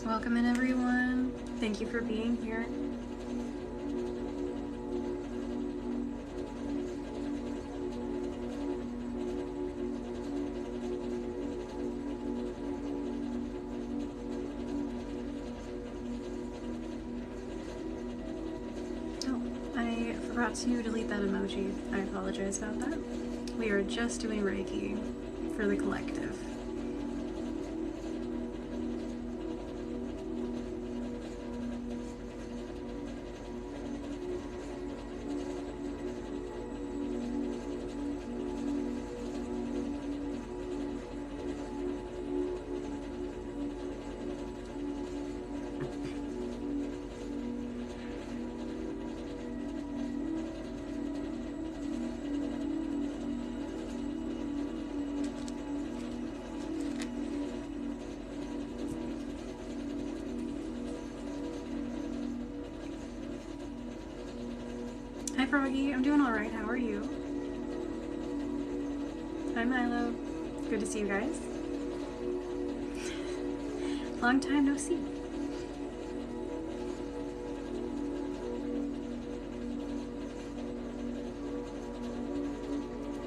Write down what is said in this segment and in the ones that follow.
Welcome in, everyone. Thank you for being here. Oh, I forgot to delete that emoji. I apologize about that. We are just doing Reiki for the collective. Hi Froggy, I'm doing alright, how are you? Hi Milo, good to see you guys. Long time no see.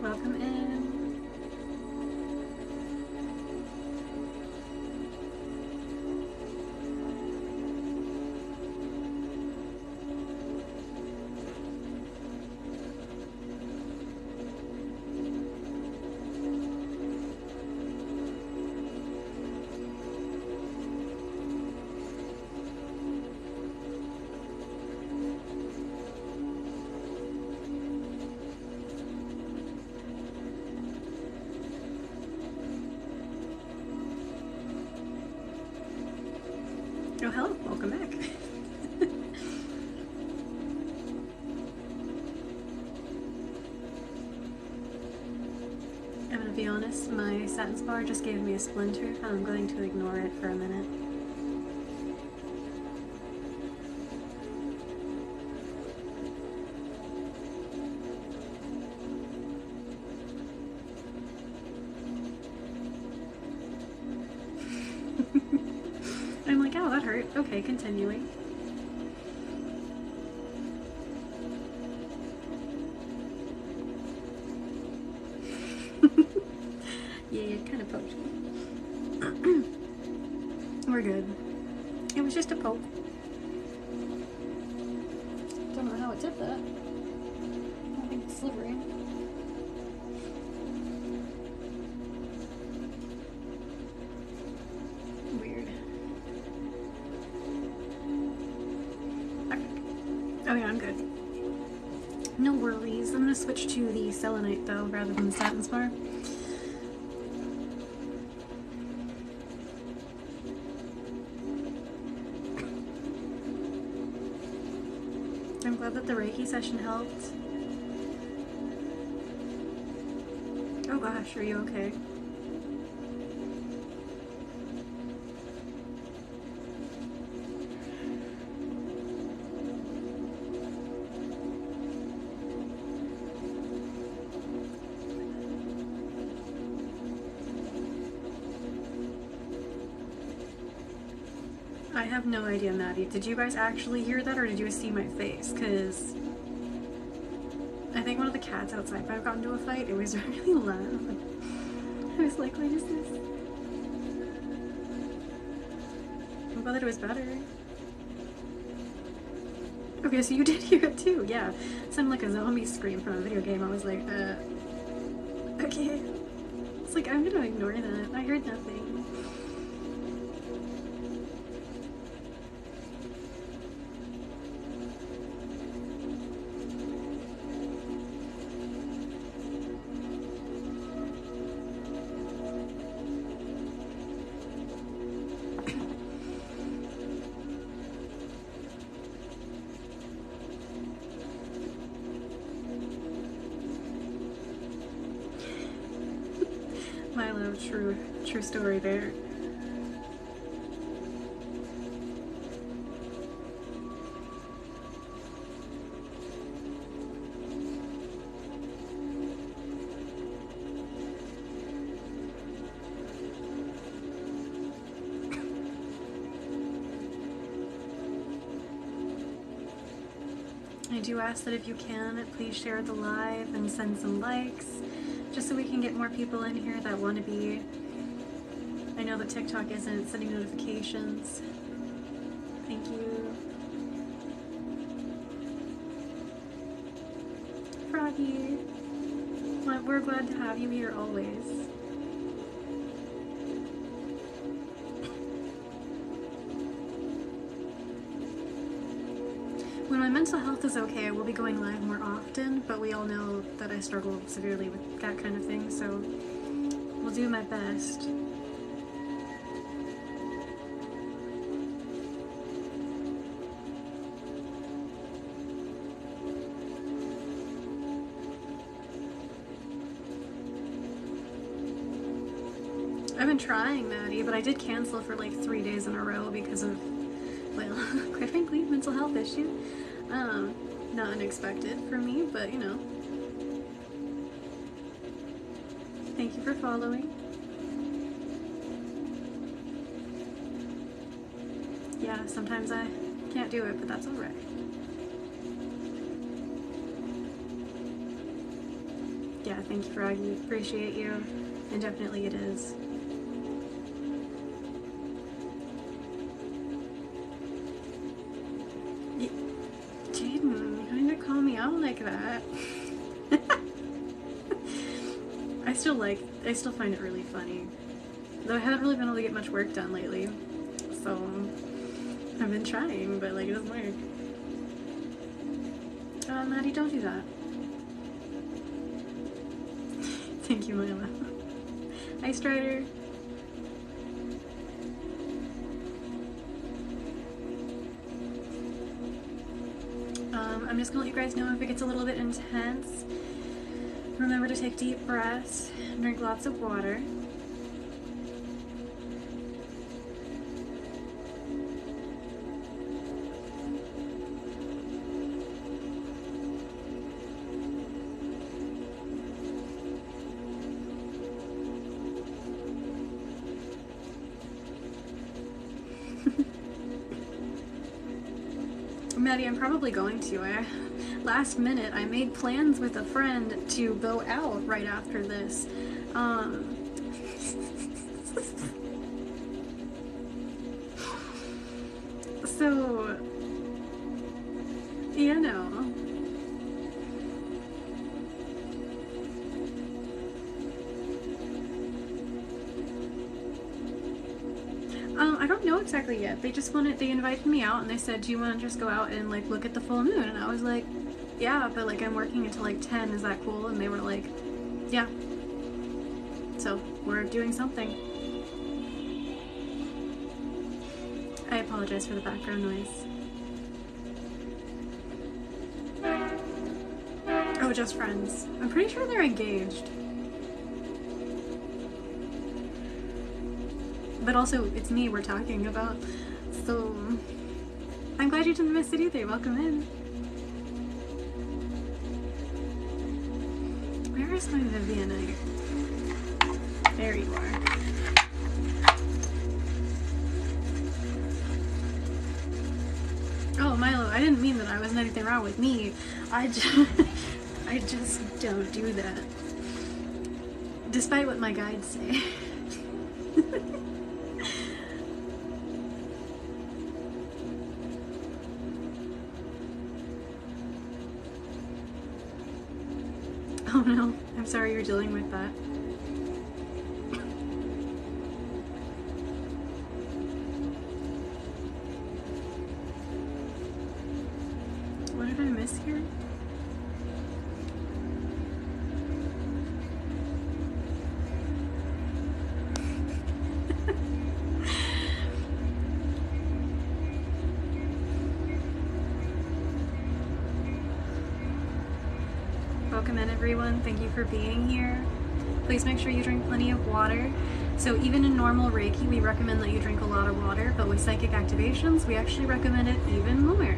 Welcome in. Oh, hello, welcome back. I'm gonna be honest, my satin spar just gave me a splinter, and I'm going to ignore it for a minute. I'm like, oh, that hurt. Okay, continuing. Yeah, it kind of poked me. We're good. It was just a poke. Don't know how it did that. I think it's slippery. Weird. Okay. Oh yeah, I'm good. No worries. I'm gonna switch to the selenite though, rather than the satin spar. I'm glad that the Reiki session helped. Oh gosh, are you okay? I have no idea, Maddie. Did you guys actually hear that, or did you see my face? Because I think one of the cats outside might have gotten into a fight. It was really loud. I was like, what is this? I'm glad that it was better. Okay, so you did hear it too, yeah. It sounded like a zombie scream from a video game. I was like, okay. It's like, I'm gonna ignore that. I heard nothing. Milo, true story there. I do ask that if you can, please share the live and send some likes, just so we can get more people in here that want to be. I know that TikTok isn't sending notifications. Thank you. Froggy, well, we're glad to have you here always. When my mental health is okay, I will be going live more often, but we all know that I struggle severely with that kind of thing, so we'll do my best. I've been trying, Maddie, but I did cancel for like 3 days in a row because of, well, quite frankly, mental health issue. Not unexpected for me, but you know. Thank you for following. Yeah, sometimes I can't do it, but that's alright. Yeah, thank you, Froggy. Appreciate you. And definitely it is. Jaden, you need to call me out like that. I still find it really funny. Though I haven't really been able to get much work done lately. So I've been trying, but like it doesn't work. Maddie, don't do that. Thank you, Mila. Hi, Strider. I'm just gonna let you guys know if it gets a little bit intense. Remember to take deep breaths, drink lots of water. Maddie, I'm probably going to. Last minute, I made plans with a friend to go out right after this. So, you know. I don't know exactly yet. They invited me out and they said, do you want to just go out and like look at the full moon? And I was like, yeah, but like I'm working until like 10, is that cool? And they were like, yeah. So we're doing something. I apologize for the background noise. Oh, just friends. I'm pretty sure they're engaged. But also, it's me we're talking about, so I'm glad you didn't miss it either. Welcome in. Where is my Vivianite? There you are. Oh, Milo, I didn't mean that I wasn't anything wrong with me. I just don't do that. Despite what my guides say. Oh no, I'm sorry you're dealing with that. What did I miss here? Welcome in, everyone. Thank you for being here. Please make sure you drink plenty of water. So even in normal Reiki, we recommend that you drink a lot of water, but with psychic activations, we actually recommend it even more.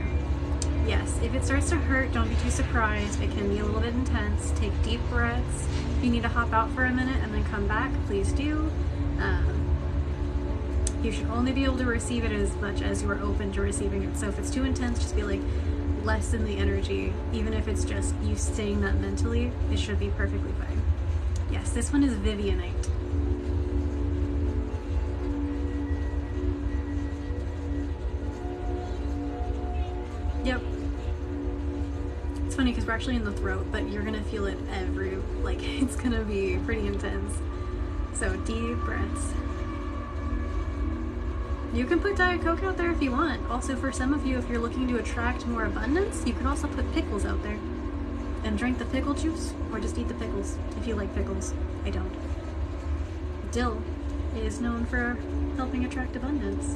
Yes, if it starts to hurt, don't be too surprised. It can be a little bit intense. Take deep breaths. If you need to hop out for a minute and then come back, please do. You should only be able to receive it as much as you are open to receiving it. So if it's too intense, just be like, lessen the energy, even if it's just you saying that mentally, it should be perfectly fine. Yes, this one is Vivianite. Yep. It's funny because we're actually in the throat, but you're gonna feel it like it's gonna be pretty intense. So deep breaths. You can put Diet Coke out there if you want. Also, for some of you, if you're looking to attract more abundance, you can also put pickles out there and drink the pickle juice, or just eat the pickles if you like pickles. I don't. Dill is known for helping attract abundance.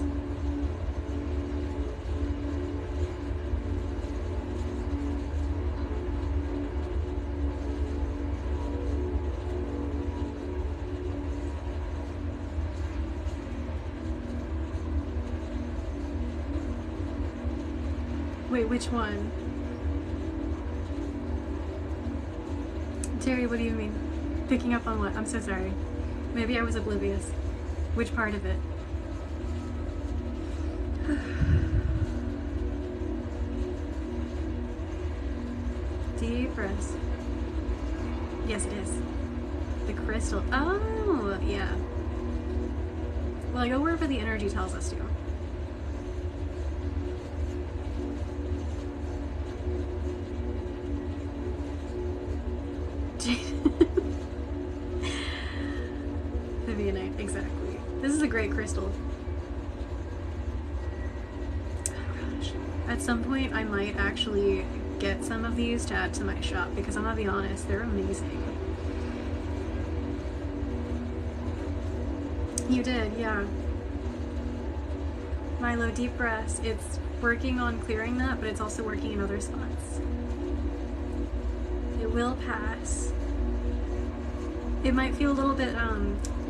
Wait, which one? Terry, what do you mean? Picking up on what? I'm so sorry. Maybe I was oblivious. Which part of it? Deep breaths. Yes, it is. The crystal. Oh, yeah. Well, I go wherever the energy tells us to. Vivianite, exactly. This is a great crystal. Oh gosh. At some point, I might actually get some of these to add to my shop because I'm gonna be honest, they're amazing. You did, yeah. Milo, deep breaths. It's working on clearing that, but it's also working in other spots. It will pass. It might feel a little bit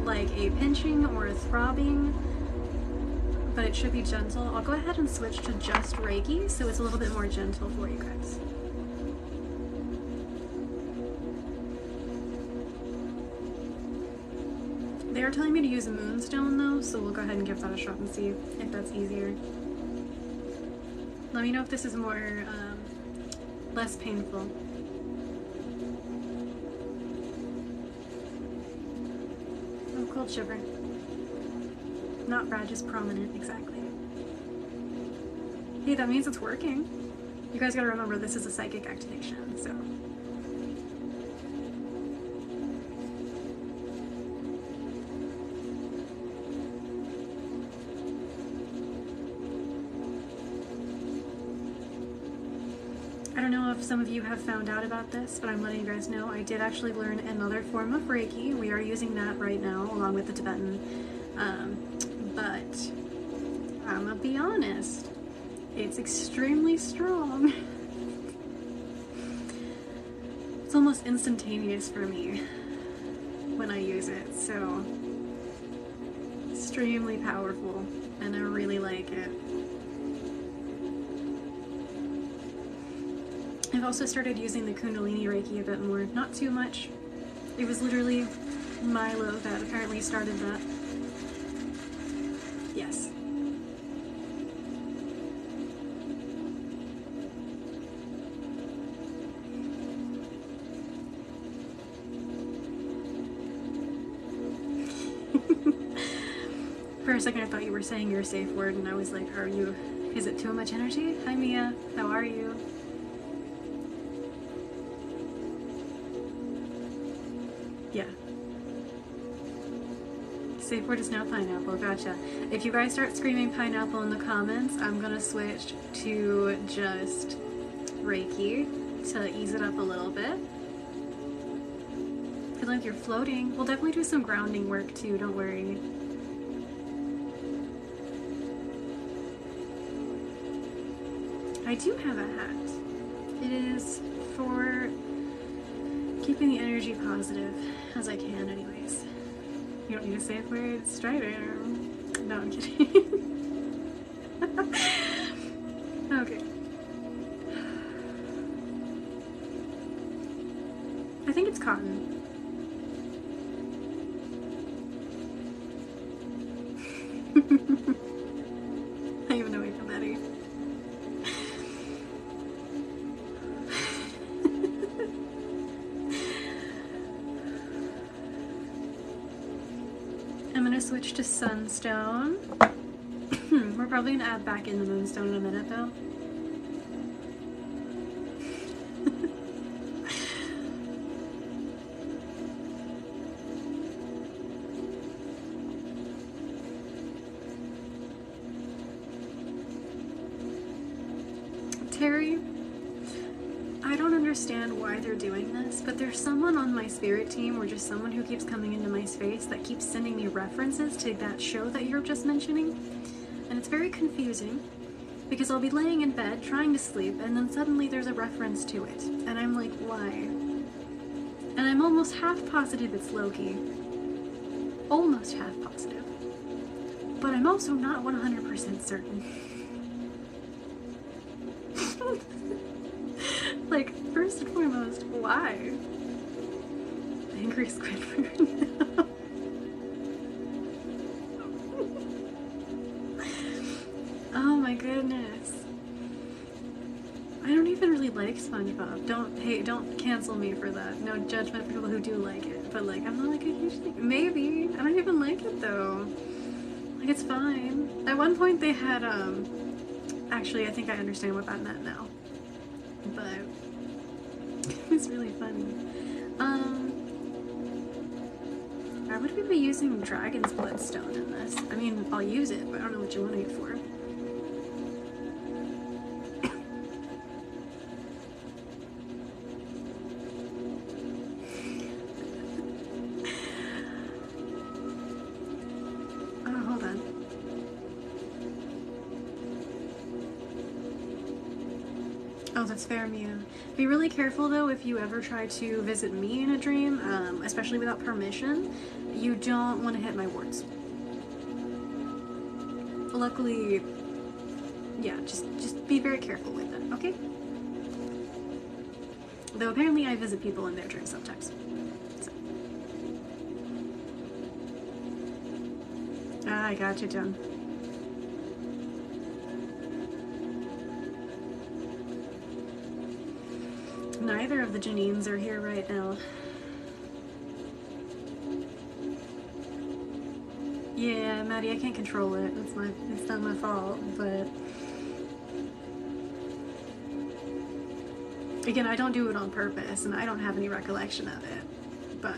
like a pinching or a throbbing, but it should be gentle. I'll go ahead and switch to just Reiki so it's a little bit more gentle for you guys. They are telling me to use a moonstone though, so we'll go ahead and give that a shot and see if that's easier. Let me know if this is more, less painful. Oh, cold shiver. Not bad, just prominent, exactly. Hey, that means it's working. You guys gotta remember this is a psychic activation, so. I don't know if some of you have found out about this, but I'm letting you guys know I did actually learn another form of Reiki. We are using that right now along with the Tibetan. But I'm gonna be honest, it's extremely strong. It's almost instantaneous for me when I use it, so extremely powerful, and I really like it. I've also started using the Kundalini Reiki a bit more, not too much. It was literally Milo that apparently started that. Yes. For a second I thought you were saying your safe word and I was like, is it too much energy? Hi Mia, how are you? Yeah. Safe word is now pineapple, gotcha. If you guys start screaming pineapple in the comments, I'm gonna switch to just Reiki to ease it up a little bit. Feel like you're floating. We'll definitely do some grounding work too, don't worry. I do have a hat. It is for keeping the energy positive as I can anyways. You don't need a safe word? Straight arm. No, I'm kidding. Okay. I think it's cotton. I even know you're Betty. gonna switch to Sunstone. We're probably gonna add back in the Moonstone in a minute though. Terry, I don't understand why they're doing this, but there's someone on my spirit team, or just someone who keeps coming into my space that keeps sending me references to that show that you're just mentioning. And it's very confusing because I'll be laying in bed trying to sleep and then suddenly there's a reference to it. And I'm like, why? And I'm almost half positive it's Loki. Almost half positive. But I'm also not 100% certain. Like, first and foremost, why? Angry Squidward. No. Oh my goodness. I don't even really like SpongeBob. Don't cancel me for that. No judgment for people who do like it. But like, I'm not like a huge thing. Maybe. I don't even like it though. Like, it's fine. At one point they had, actually I think I understand what that meant now. But it was really funny. Why would we be using Dragon's Bloodstone in this? I mean, I'll use it, but I don't know what you want it for. Oh, hold on. Oh, that's fair, Mia. Be really careful though if you ever try to visit me in a dream, especially without permission. You don't want to hit my wards. Luckily, yeah, just be very careful with it, okay? Though apparently I visit people in their dreams sometimes. So. Ah, I got you, Jen. Neither of the Janines are here right now. Yeah, Maddie, I can't control it. It's not my fault, but again, I don't do it on purpose, and I don't have any recollection of it. But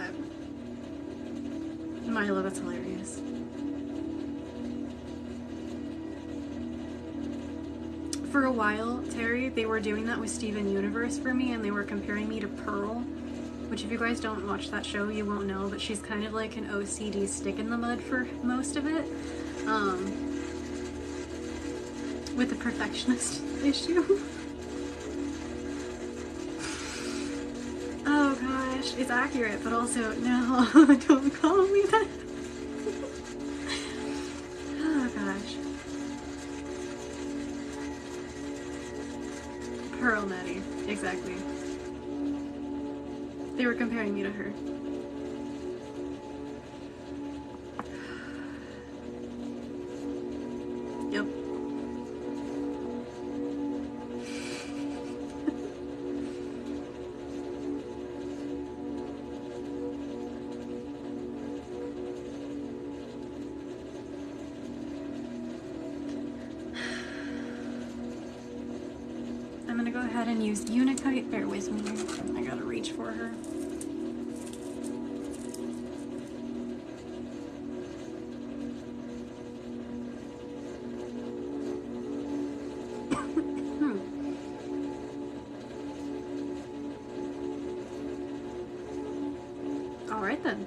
Milo, that's hilarious. For a while, Terry, they were doing that with Steven Universe for me, and they were comparing me to Pearl, which if you guys don't watch that show, you won't know, but she's kind of like an OCD stick in the mud for most of it, with the perfectionist issue. Oh gosh, it's accurate, but also, no, don't call me that. Oh gosh. Pearl, Maddie, exactly. They were comparing me to her. Yep. I'm gonna go ahead and use Unikite. Bear with me. I gotta reach for her. Alright then.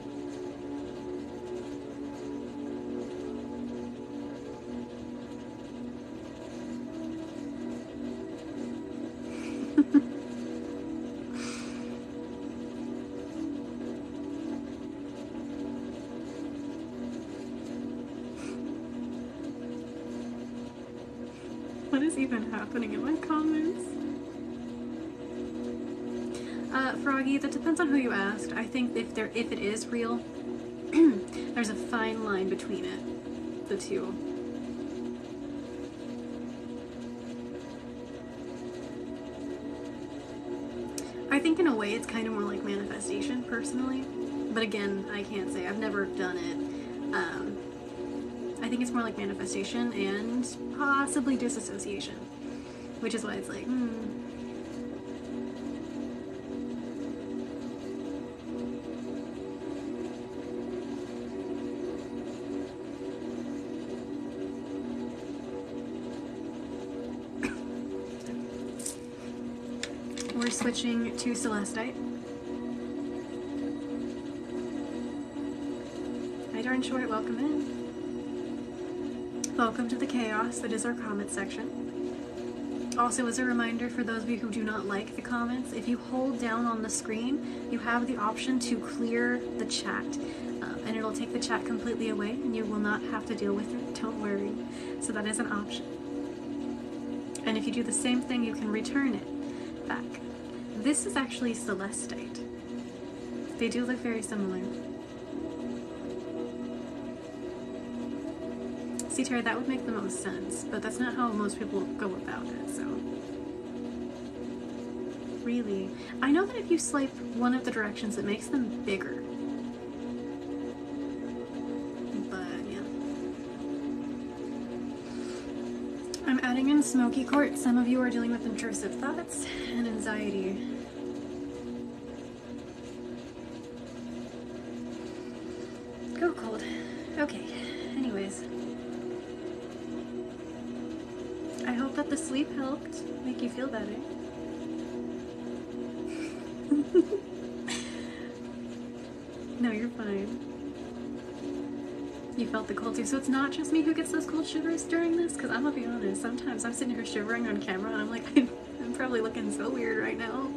What is even happening in my comments? Froggy, that depends on who you asked. I think if it is real, there's a fine line between it, the two. I think in a way it's kind of more like manifestation, personally. But again, I can't say. I've never done it. I think it's more like manifestation and possibly disassociation, which is why it's like, We're switching to Celestite. Hi darn short, welcome in. Welcome to the chaos that is our comment section. Also, as a reminder for those of you who do not like the comments, if you hold down on the screen, you have the option to clear the chat. And it'll take the chat completely away and you will not have to deal with it, don't worry. So that is an option. And if you do the same thing, you can return it back. This is actually Celestite. They do look very similar. See, Terry, that would make the most sense, but that's not how most people go about it, so. Really. I know that if you swipe one of the directions, it makes them bigger. But, yeah. I'm adding in smoky quartz. Some of you are dealing with intrusive thoughts and anxiety. Go cold. Okay, anyways. I hope that the sleep helped make you feel better. No, you're fine. You felt the cold too, so it's not just me who gets those cold shivers during this? Because I'm gonna be honest, sometimes I'm sitting here shivering on camera and I'm like, I'm probably looking so weird right now.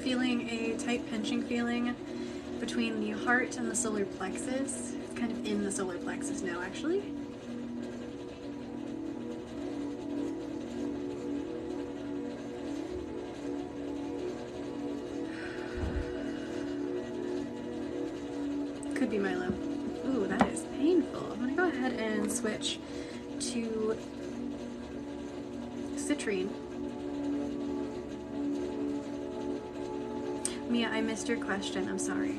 Feeling a tight pinching feeling between the heart and the solar plexus. It's kind of in the solar plexus now, actually. Could be Milo. Ooh, that is painful. I'm gonna go ahead and switch to citrine. Mia, I missed your question. I'm sorry.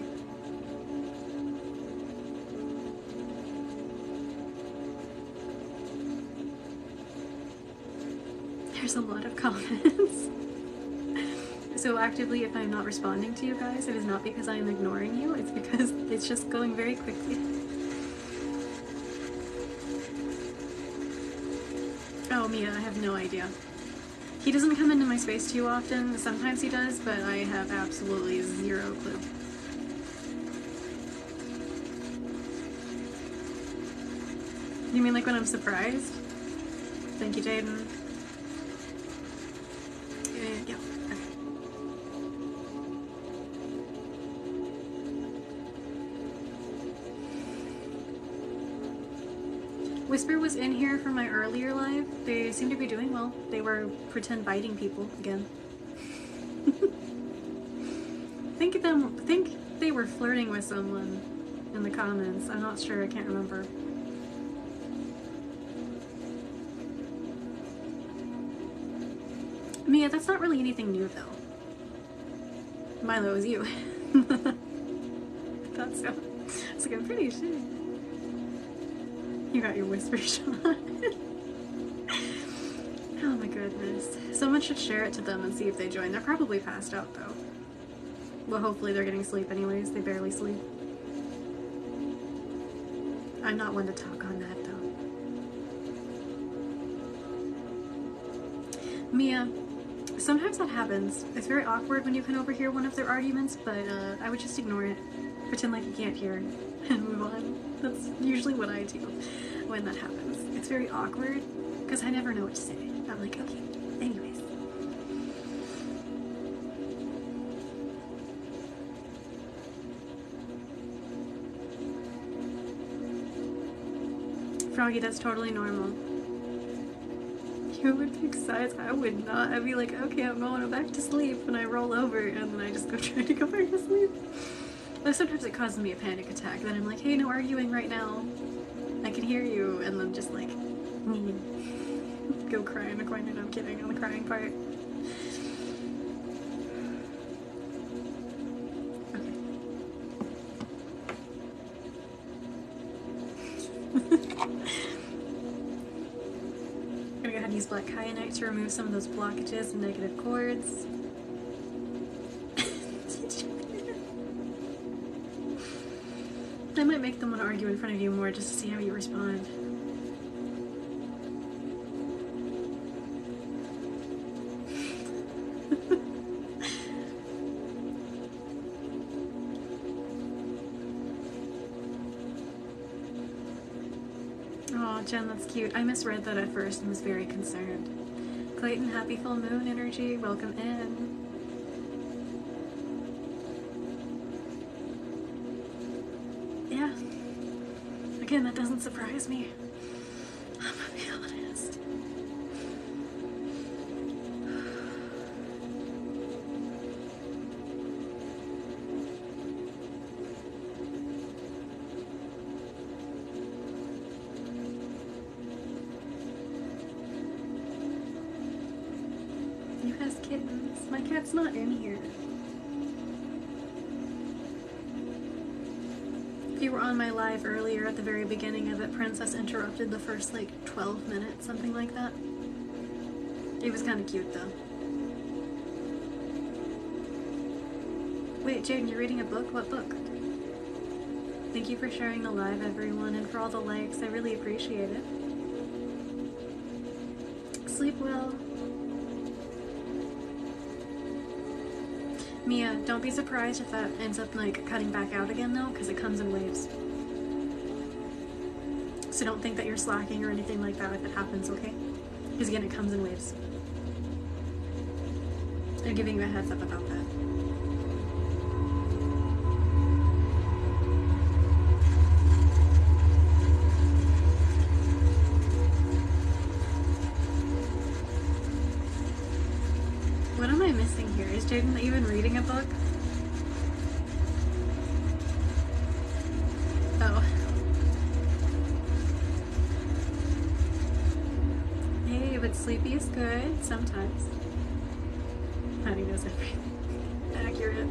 There's a lot of comments. So actively, if I'm not responding to you guys, it is not because I am ignoring you. It's because it's just going very quickly. Oh, Mia, I have no idea. He doesn't come into my space too often. Sometimes he does, but I have absolutely zero clue. You mean like when I'm surprised? Thank you, Jaden. Yeah, okay. Whisper was in here for my earlier live. They seem to be doing well. They were pretend biting people again. think they were flirting with someone in the comments. I'm not sure, I can't remember. Mia, that's not really anything new though. Milo, is you. I thought so. I was like, I'm pretty sure. You got your whisper shot. Oh my goodness. Someone should share it to them and see if they join. They're probably passed out though. Well, hopefully they're getting sleep anyways. They barely sleep. I'm not one to talk on that though. Mia, sometimes that happens. It's very awkward when you can overhear one of their arguments, but I would just ignore it. Pretend like you can't hear and move on. That's usually what I do when that happens. It's very awkward because I never know what to say. I'm like, okay, anyways. Froggy, that's totally normal. You would pick sides. I would not. I'd be like, okay, I'm going back to sleep, and I roll over, and then I just go try to go back to sleep. But sometimes it causes me a panic attack. Then I'm like, hey, no arguing right now. I can hear you, and then just like, go cry in a corner. No, I'm kidding, on the crying part. I'm gonna go ahead and use black kyanite to remove some of those blockages and negative cords. I might make them want to argue in front of you more just to see how you respond. Oh, Jen, that's cute. I misread that at first and was very concerned. Clayton, happy full moon energy. Welcome in. Yeah. Again, that doesn't surprise me. I'm gonna be honest. You has kittens. My cat's not in here. If you were on my live earlier at the very beginning of it, Princess interrupted the first like 12 minutes, something like that. It was kind of cute though. Wait, Jaden, you're reading a book? What book? Thank you for sharing the live, everyone, and for all the likes. I really appreciate it. Sleep well. Mia, don't be surprised if that ends up like cutting back out again though, because it comes in waves. So don't think that you're slacking or anything like that if it happens, okay? Because again, it comes in waves. I'm giving you a heads up about that. What am I missing here? Is Jaden even reading a book? Oh. Hey, but sleepy is good sometimes. Honey knows everything. Accurate.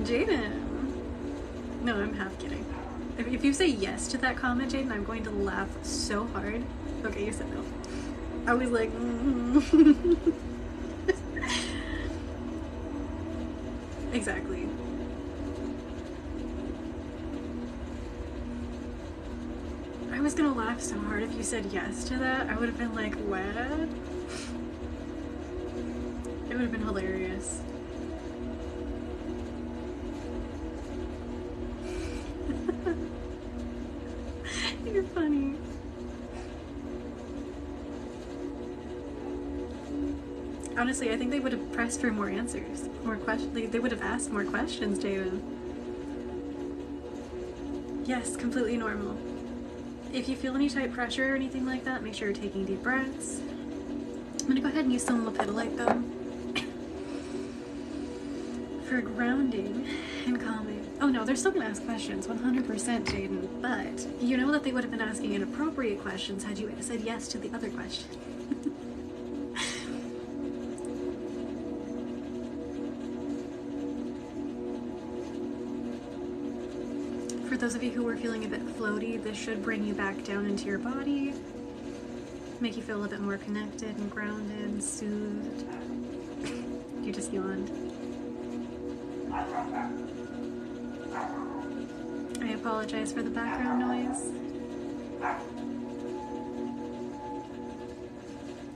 Jaden. No, I'm half kidding. If you say yes to that comment, Jaden, I'm going to laugh so hard. Okay, you said no. I was like, Exactly. I was gonna laugh so hard if you said yes to that. I would have been like, what? It would have been hilarious. You're funny. Honestly, I think they would have pressed for more answers, more questions. They would have asked more questions, David. Yes, completely normal. If you feel any type pressure or anything like that, make sure you're taking deep breaths. I'm gonna go ahead and use some lepidolite though for grounding and calming. Oh no, they're still gonna ask questions, 100%, Jaden. But you know that they would have been asking inappropriate questions had you said yes to the other question. For those of you who were feeling a bit floaty, this should bring you back down into your body, make you feel a bit more connected and grounded and soothed. You just yawned. I apologize for the background noise.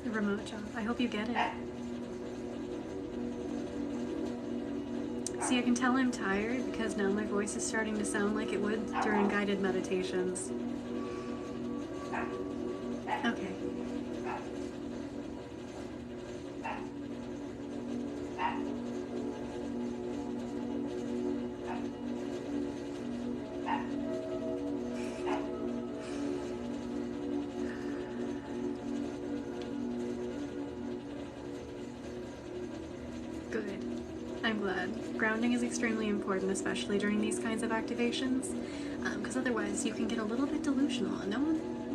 The remote job. I hope you get it. See, I can tell I'm tired because now my voice is starting to sound like it would during guided meditations. Okay. I'm glad. Grounding is extremely important, especially during these kinds of activations, because otherwise you can get a little bit delusional. And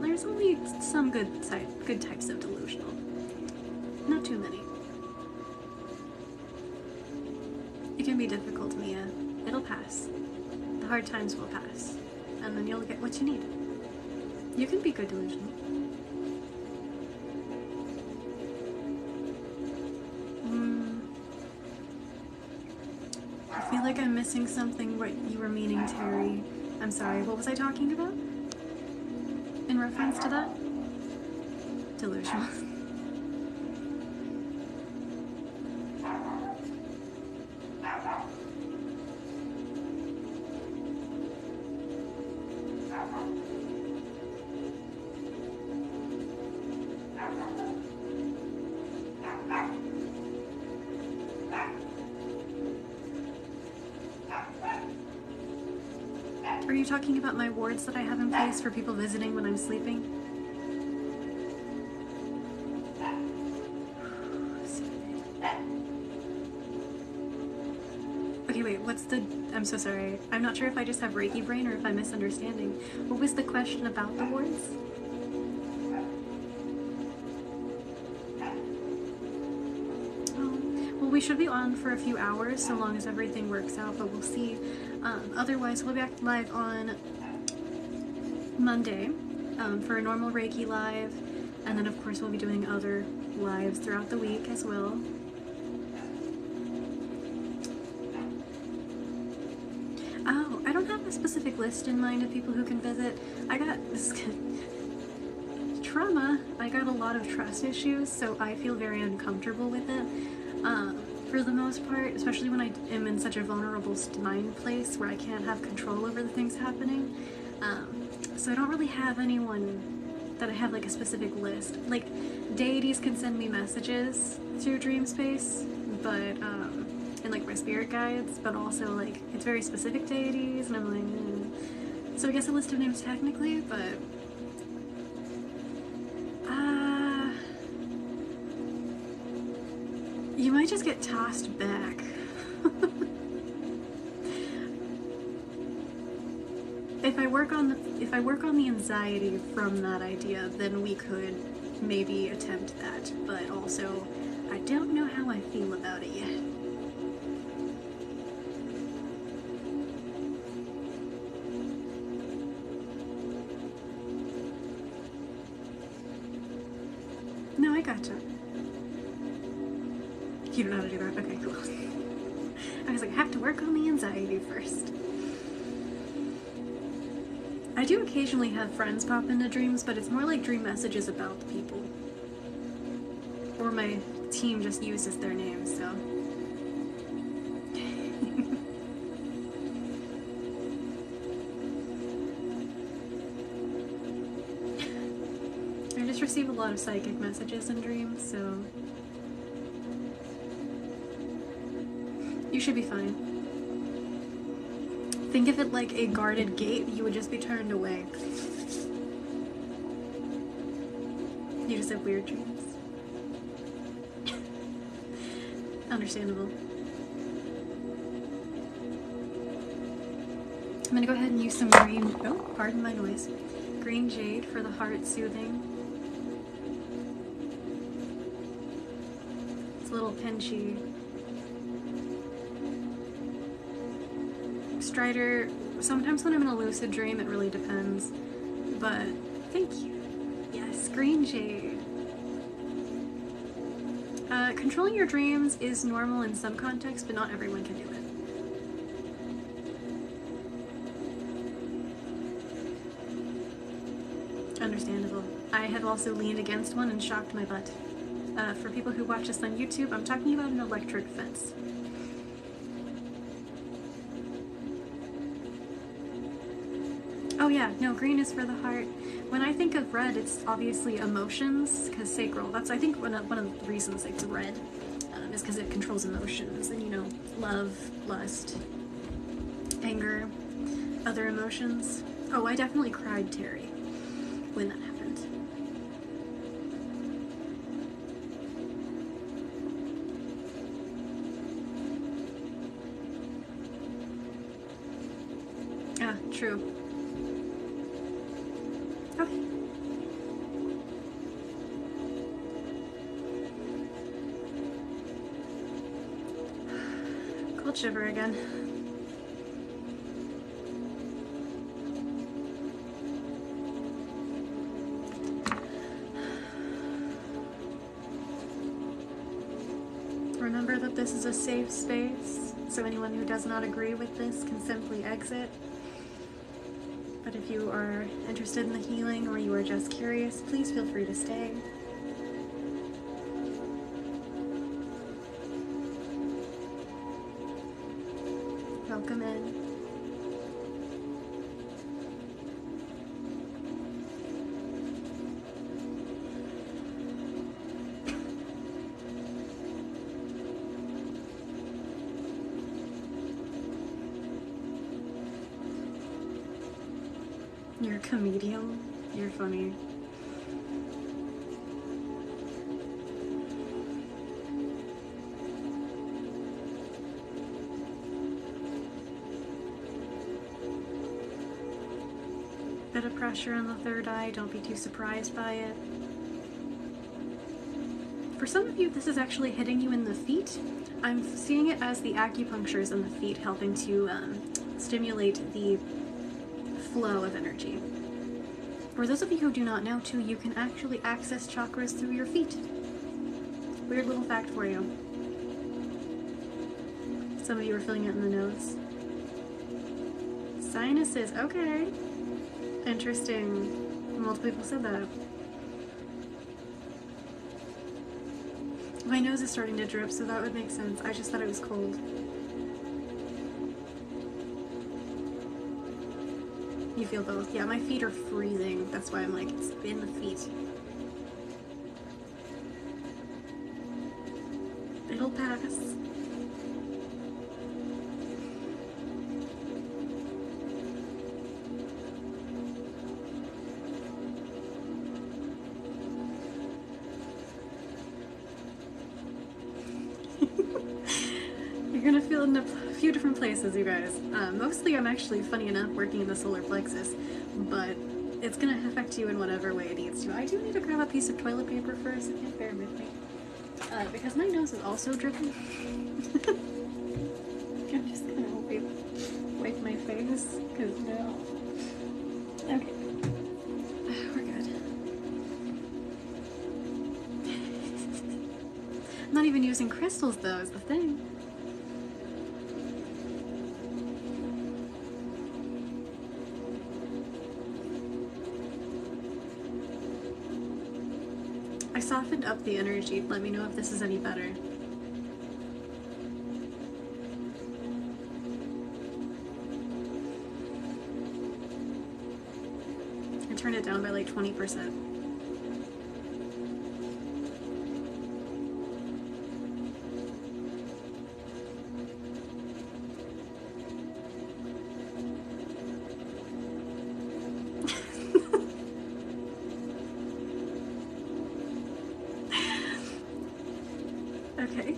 there's only some good types of delusional. Not too many. It can be difficult, Mia. It'll pass. The hard times will pass, and then you'll get what you need. You can be good delusional. I feel like I'm missing something what you were meaning, Terry. I'm sorry, what was I talking about? In reference to that? Delusional. Are you talking about my wards that I have in place for people visiting when I'm sleeping? Okay, wait, what's the... I'm so sorry. I'm not sure if I just have Reiki brain or if I'm misunderstanding. What was the question about the wards? Well, we should be on for a few hours so long as everything works out, but we'll see. Otherwise, we'll be back live on Monday for a normal Reiki live, and then of course we'll be doing other lives throughout the week as well. Oh, I don't have a specific list in mind of people who can visit. I got this trauma. I got a lot of trust issues, so I feel very uncomfortable with it. For the most part, especially when I am in such a vulnerable mind place where I can't have control over the things happening. So I don't really have anyone that I have like a specific list. Like, deities can send me messages through dream space, but, and like my spirit guides, but also like, it's very specific deities, and I'm like, So I guess a list of names technically, but... you might just get tossed back. If I work on the anxiety from that idea, then we could maybe attempt that. But also, I don't know how I feel about it yet. No, I gotcha. You don't know how to do that? Okay, cool. I was like, I have to work on the anxiety first. I do occasionally have friends pop into dreams, but it's more like dream messages about the people. Or my team just uses their names, so. I just receive a lot of psychic messages in dreams, so. You should be fine. Think of it like a guarded gate, you would just be turned away. You just have weird dreams. Understandable. I'm gonna go ahead and use some green, oh, pardon my noise. Green jade for the heart soothing. It's a little pinchy. Strider, sometimes when I'm in a lucid dream, it really depends, but thank you. Yes, green jade. Controlling your dreams is normal in some contexts, but not everyone can do it. Understandable. I have also leaned against one and shocked my butt. For people who watch this on YouTube, I'm talking about an electric fence. Oh yeah, no, green is for the heart. When I think of red, it's obviously emotions, because sacral, that's I think one of the reasons it's red, is because it controls emotions, and you know, love, lust, anger, other emotions. Oh, I definitely cried, Terry, when that happened. True. Okay. Cold shiver again. Remember that this is a safe space, so anyone who does not agree with this can simply exit. But if you are interested in the healing or you are just curious, please feel free to stay. Welcome in. You're a comedian. You're funny. Bit of pressure on the third eye. Don't be too surprised by it. For some of you, this is actually hitting you in the feet. I'm seeing it as the acupunctures in the feet helping to stimulate the flow of energy. For those of you who do not know too, you can actually access chakras through your feet. Weird little fact for you. Some of you are feeling it in the nose. Sinuses, okay. Interesting. Multiple people said that. My nose is starting to drip, so that would make sense. I just thought it was cold. You feel both. Yeah, my feet are freezing. That's why I'm like, it's in the feet. It'll pass. You're gonna feel in a few different places, you guys. Mostly I'm actually, funny enough, working in the solar plexus, but it's gonna affect you in whatever way it needs to. I do need to grab a piece of toilet paper first, if you bear with me. Because my nose is also dripping. I'm just gonna wipe my face, because no. Okay. We're good. I'm not even using crystals though, is the thing. I softened up the energy. Let me know if this is any better. I turned it down by like 20%. Okay.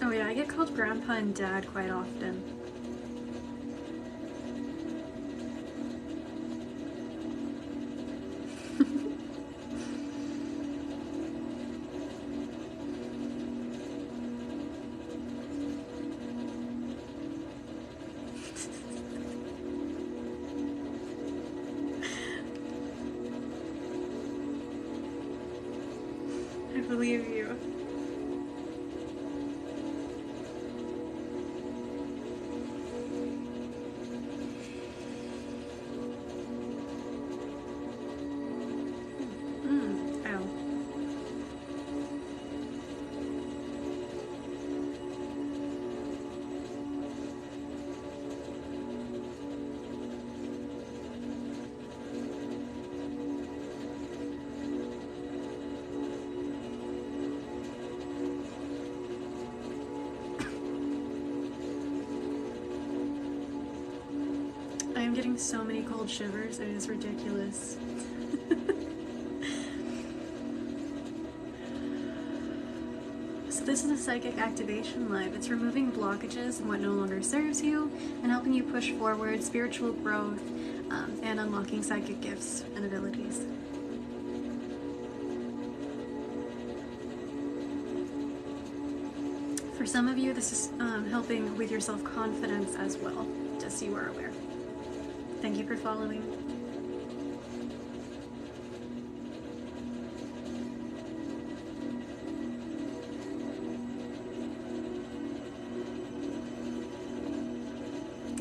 Oh yeah, I get called Grandpa and Dad quite often. I believe you. Ow. getting so many cold shivers, it is ridiculous. So this is a psychic activation live. It's removing blockages and what no longer serves you, and helping you push forward spiritual growth, and unlocking psychic gifts and abilities. For some of you, this is helping with your self-confidence as well, just so you are aware. Thank you for following.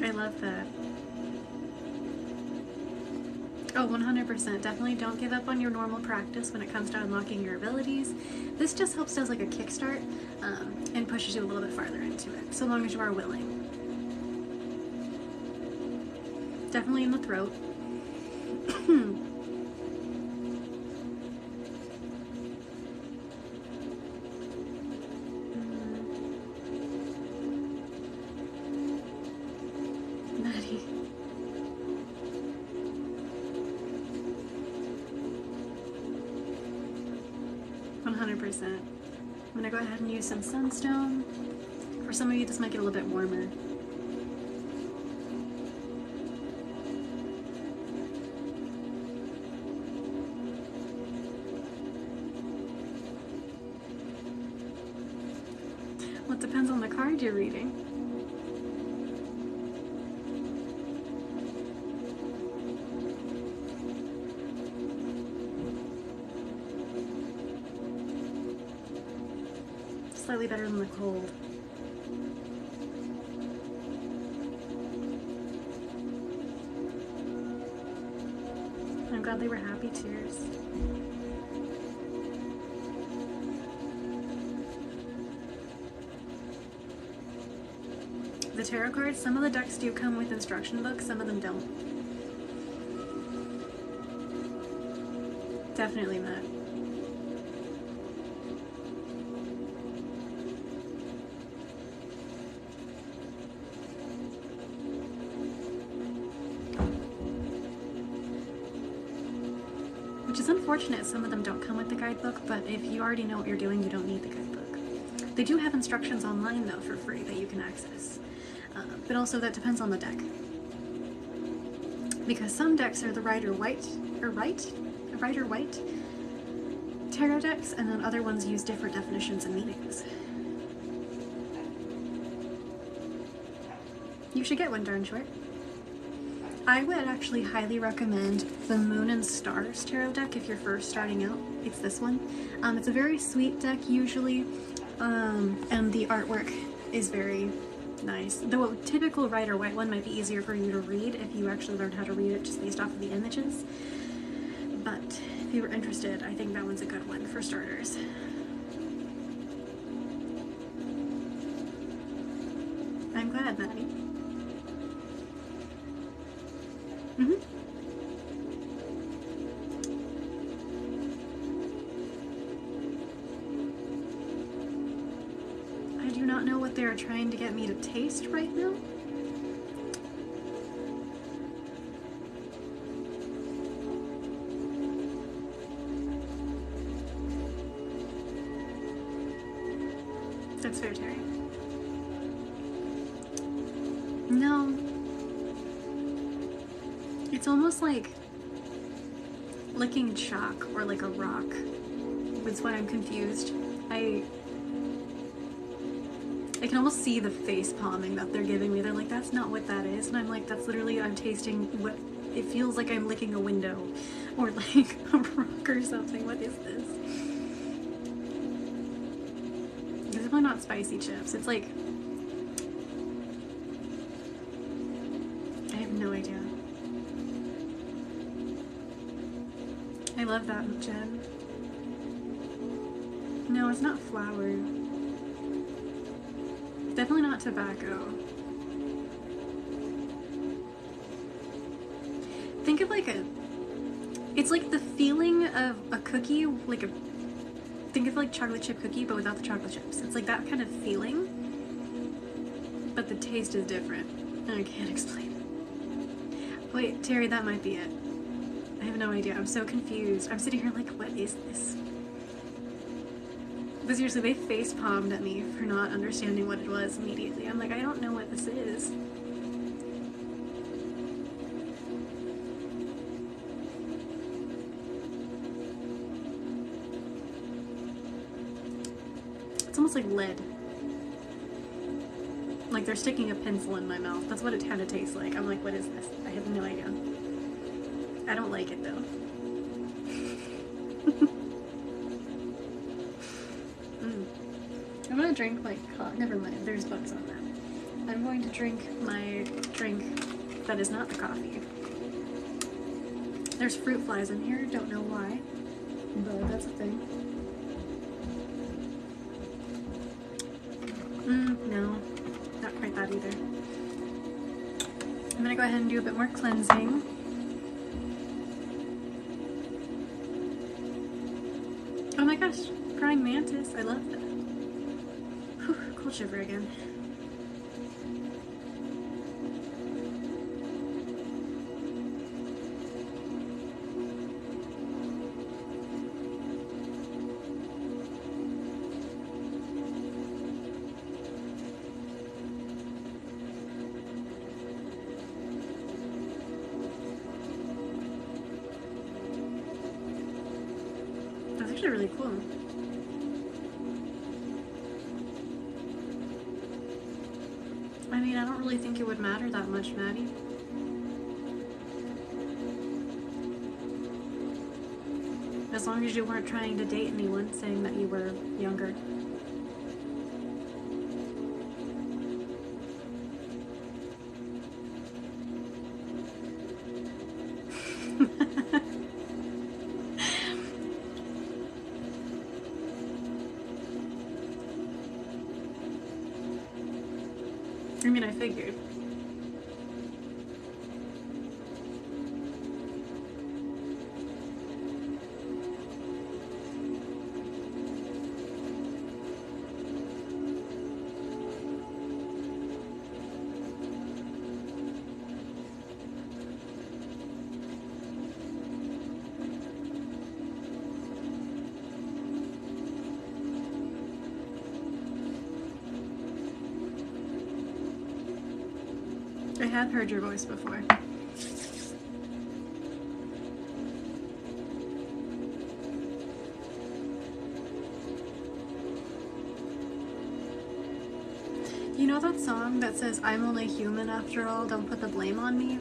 I love that. Oh, 100%. Definitely don't give up on your normal practice when it comes to unlocking your abilities. This just helps as like a kickstart, and pushes you a little bit farther into it, so long as you are willing. Definitely in the throat. Maddie. I'm gonna go ahead and use some sunstone. For some of you, this might get a little bit warmer. Well, it depends on the card you're reading. Slightly better than the cold. I'm glad they were happy tears. The tarot cards, some of the decks do come with instruction books, some of them don't. Definitely not. Which is unfortunate, some of them don't come with the guidebook, but if you already know what you're doing, you don't need the guidebook. They do have instructions online, though, for free that you can access. But also, that depends on the deck. Because some decks are the Rider-Waite tarot decks, and then other ones use different definitions and meanings. You should get one, darn short. I would actually highly recommend the Moon and Stars tarot deck if you're first starting out. It's this one. It's a very sweet deck usually, and the artwork is very nice. The typical Rider-Waite one might be easier for you to read if you actually learned how to read it just based off of the images. But if you were interested, I think that one's a good one for starters. I'm glad, Maddie. I do not know what they are trying to get me to taste right now. That's fair, Terry. No. It's almost like licking chalk or like a rock. That's why I'm confused. I can almost see the face palming that they're giving me. They're like, that's not what that is. And I'm like, that's literally, I'm tasting what it feels like. I'm licking a window or like a rock or something. What is this? It's definitely not spicy chips. It's like, I have no idea. I love that, Jen. No, it's not flour. Definitely not tobacco. Think of like it's like the feeling of a cookie, think of like chocolate chip cookie, but without the chocolate chips. It's like that kind of feeling, but the taste is different, and I can't explain it. Wait, Terry, that might be it. I have no idea. I'm so confused. I'm sitting here like, what is this? But seriously, they face palmed at me for not understanding what it was immediately. I'm like, I don't know what this is. It's almost like lead. Like they're sticking a pencil in my mouth. That's what it kind of tastes like. I'm like, what is this? I have no idea. I don't like it though. I'm gonna drink my never mind, there's bugs on that. I'm going to drink my drink that is not the coffee. There's fruit flies in here, don't know why, but that's a thing. No, not quite that either. I'm gonna go ahead and do a bit more cleansing. Oh my gosh, crying mantis, I love that. Whew, cold shiver again. That's actually really cool. I mean, I don't really think it would matter that much, Maddie. As long as you weren't trying to date anyone saying that you were younger. I mean, I figured. I have heard your voice before. You know that song that says, I'm only human after all, don't put the blame on me?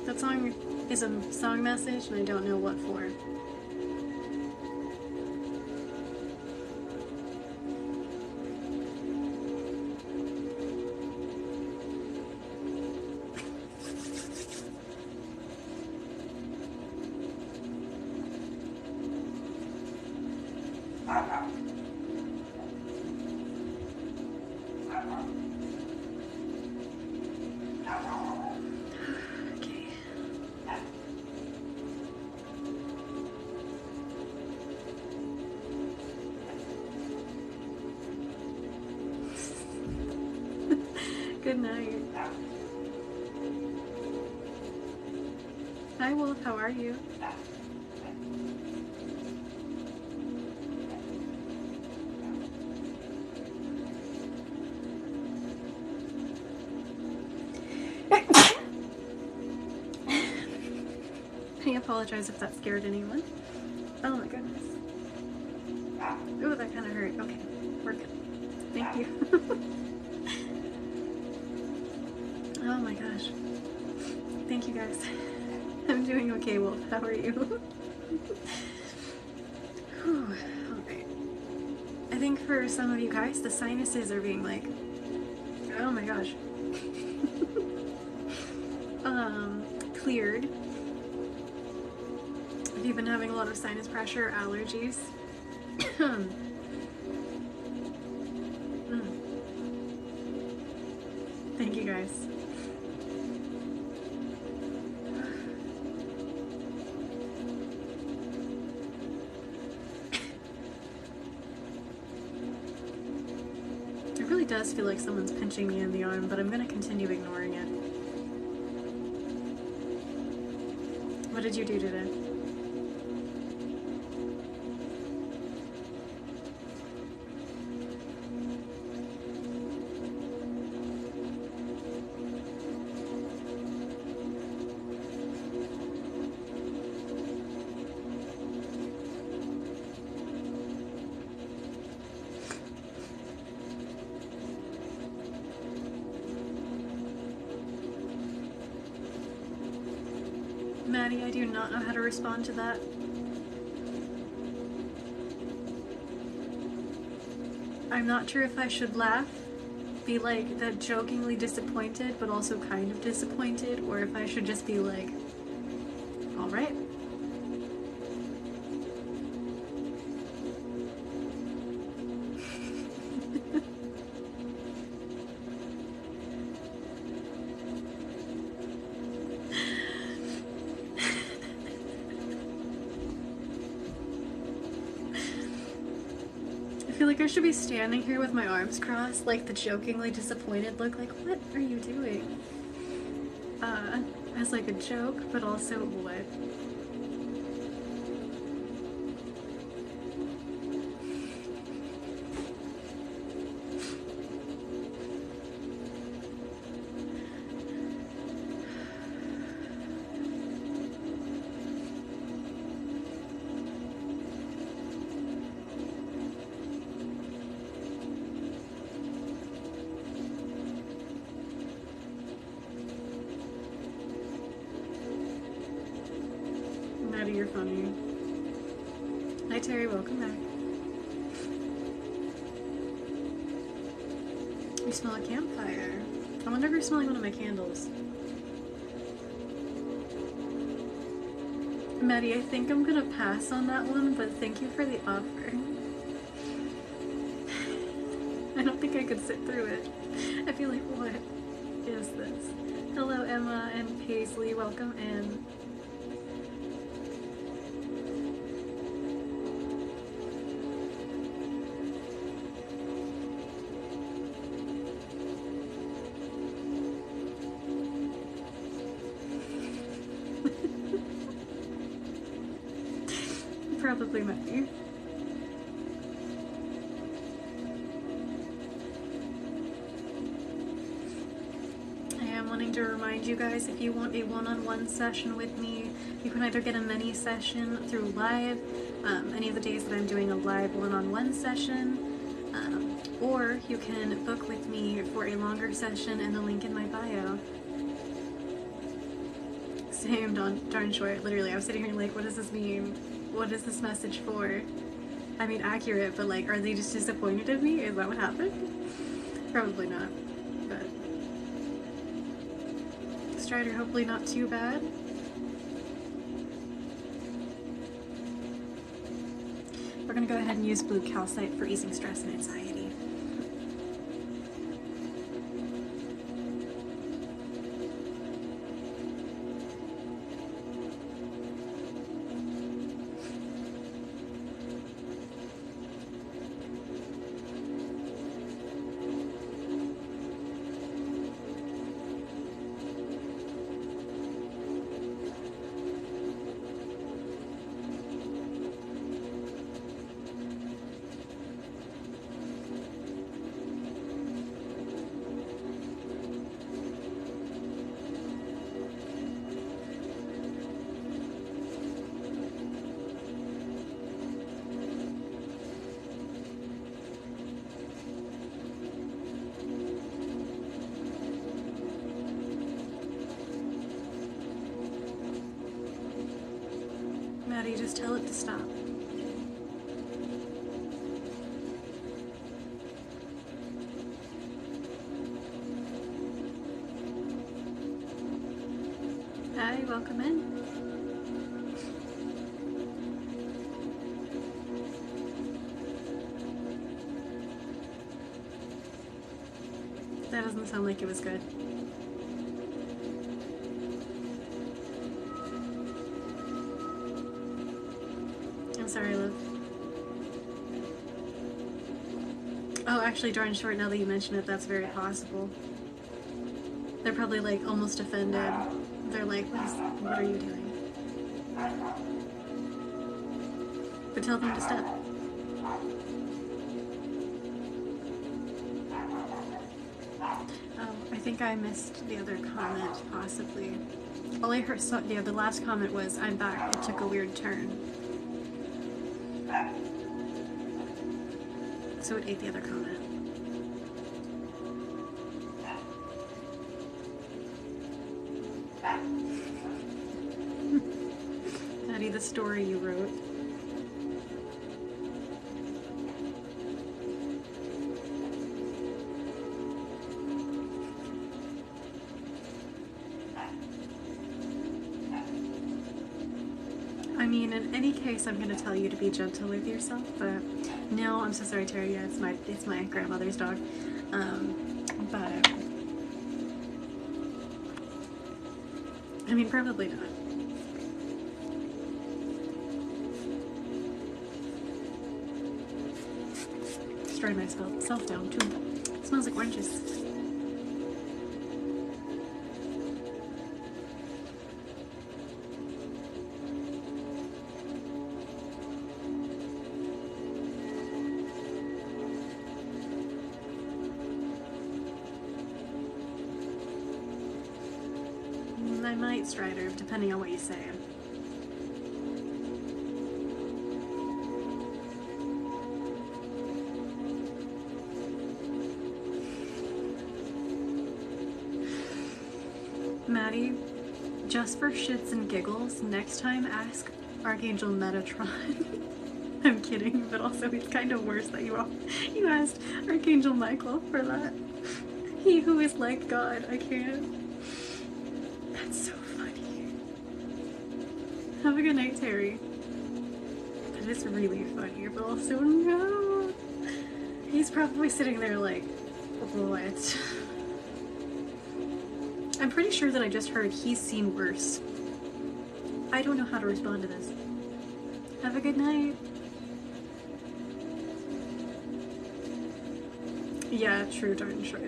That song is a song message and I don't know what for. Good night. Hi Wolf, how are you? I apologize if that scared anyone. Oh my goodness. Ooh, that kind of hurt. Okay, we're good. Thank you. Oh my gosh. Thank you guys. I'm doing okay, Wolf. How are you? Alright. I think for some of you guys, the sinuses are being like, oh my gosh. Cleared. If you've been having a lot of sinus pressure or allergies. Thank you guys. It really does feel like someone's pinching me in the arm, but I'm gonna continue ignoring it. What did you do today? Maddie, I do not know how to respond to that. I'm not sure if I should laugh, be like that jokingly disappointed but also kind of disappointed, or if I should just be like, alright. I feel like I should be standing here with my arms crossed, like the jokingly disappointed look, like, what are you doing? As like a joke, but also what? Maddie, you're funny. Hi Terry, welcome back. You smell a campfire. I wonder if you're smelling one of my candles. Maddie, I think I'm gonna pass on that one, but thank you for the offer. I don't think I could sit through it. I feel like, what is this? Hello Emma and Paisley, welcome in. Probably might be. I am wanting to remind you guys, if you want a one-on-one session with me, you can either get a mini session through live, any of the days that I'm doing a live one-on-one session, or you can book with me for a longer session in the link in my bio. Same, darn short. Literally, I was sitting here like, what does this mean? What is this message for? I mean, accurate, but like, are they just disappointed in me? Is that what happened? Probably not, but Strider, hopefully not too bad. We're gonna go ahead and use blue calcite for easing stress and anxiety. Maddie, just tell it to stop. Hi, welcome in. That doesn't sound like it was good. I'm sorry, love. Oh, actually, darn short, now that you mention it, that's very possible. They're probably, like, almost offended. They're like, what are you doing? But tell them to stop. Oh, I think I missed the other comment, possibly. All I heard, yeah, the last comment was, I'm back, it took a weird turn. So it ate the other comment. Maddie, the story you wrote. I mean, in any case, I'm gonna tell you to be gentle with yourself, but no, I'm so sorry, Terry. Yeah, it's my grandmother's dog. But I mean, probably not. Destroyed myself down too. It smells like oranges. I might, Strider, depending on what you say. Maddie, just for shits and giggles, next time ask Archangel Metatron. I'm kidding, but also it's kind of worse that you asked Archangel Michael for that. He who is like God, I can't. That's so funny. Have a good night, Terry. That is really funny, but also no. He's probably sitting there like, what? I'm pretty sure that I just heard he's seen worse. I don't know how to respond to this. Have a good night. Yeah, true, darn sure.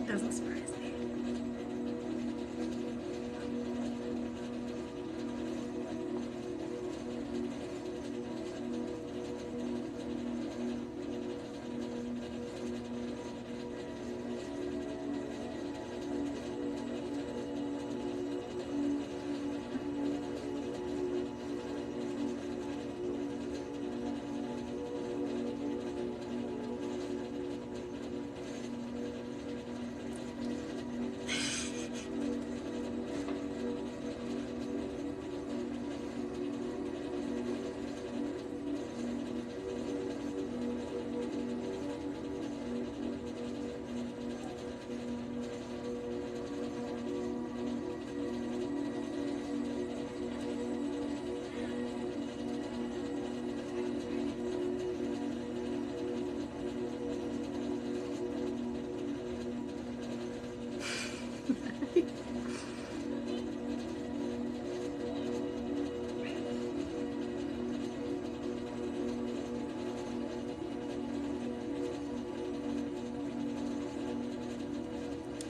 Doesn't surprise me.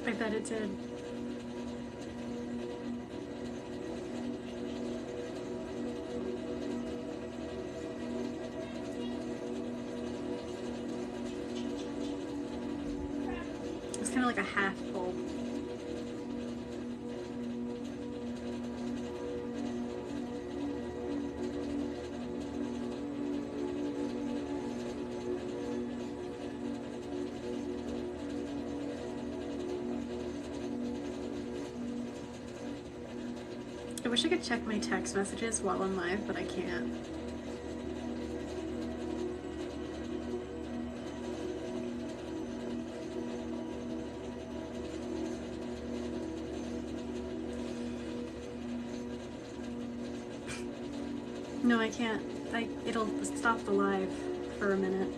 I bet it did. It's kind of like a half full. I wish I could check my text messages while I'm live, but I can't. No, I can't. It'll stop the live for a minute.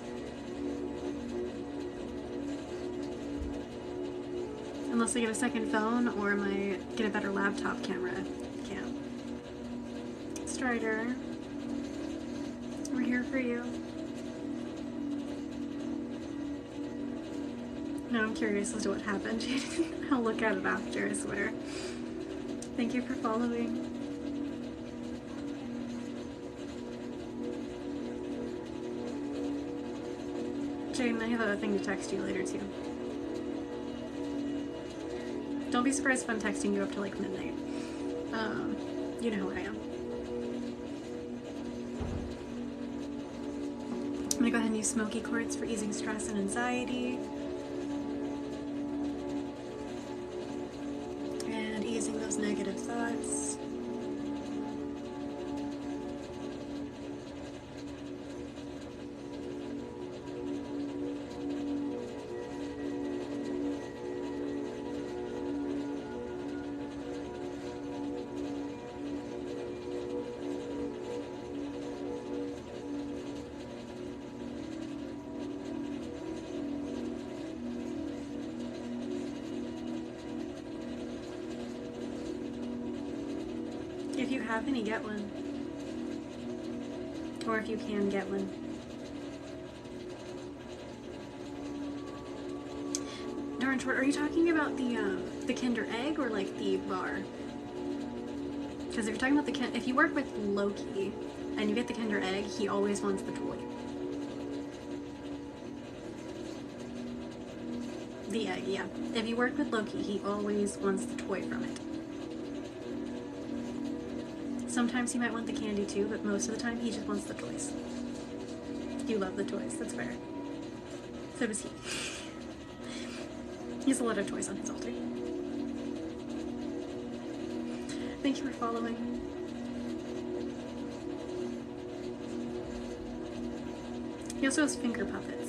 Unless I get a second phone or get a better laptop camera. Can't. Strider, we're here for you. No, I'm curious as to what happened. I'll look at it after, I swear. Thank you for following. Jaden, I have a thing to text you later too. Don't be surprised if I'm texting you up to like midnight. You know who I am. I'm gonna go ahead and use smoky quartz for easing stress and anxiety. And easing those negative thoughts. If you have any, get one. Or if you can, get one. Darn short, are you talking about the Kinder Egg or like the bar? Because if you're talking about if you work with Loki and you get the Kinder Egg, he always wants the toy. The egg, yeah. If you work with Loki, he always wants the toy from it. Sometimes he might want the candy too, but most of the time he just wants the toys. You love the toys, that's fair. So does he. He has a lot of toys on his altar. Thank you for following. He also has finger puppets.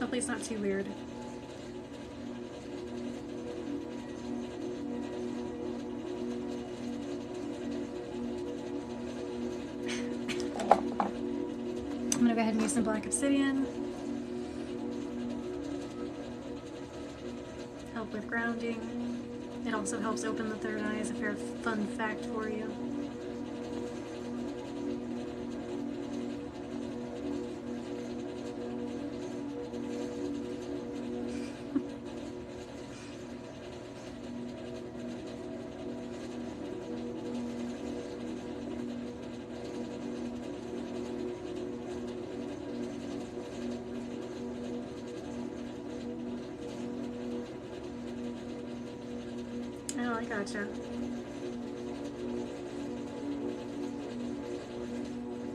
Hopefully it's not too weird. I'm gonna go ahead and use some black obsidian. Help with grounding. It also helps open the third eye as a fair fun fact for you. Oh, I gotcha.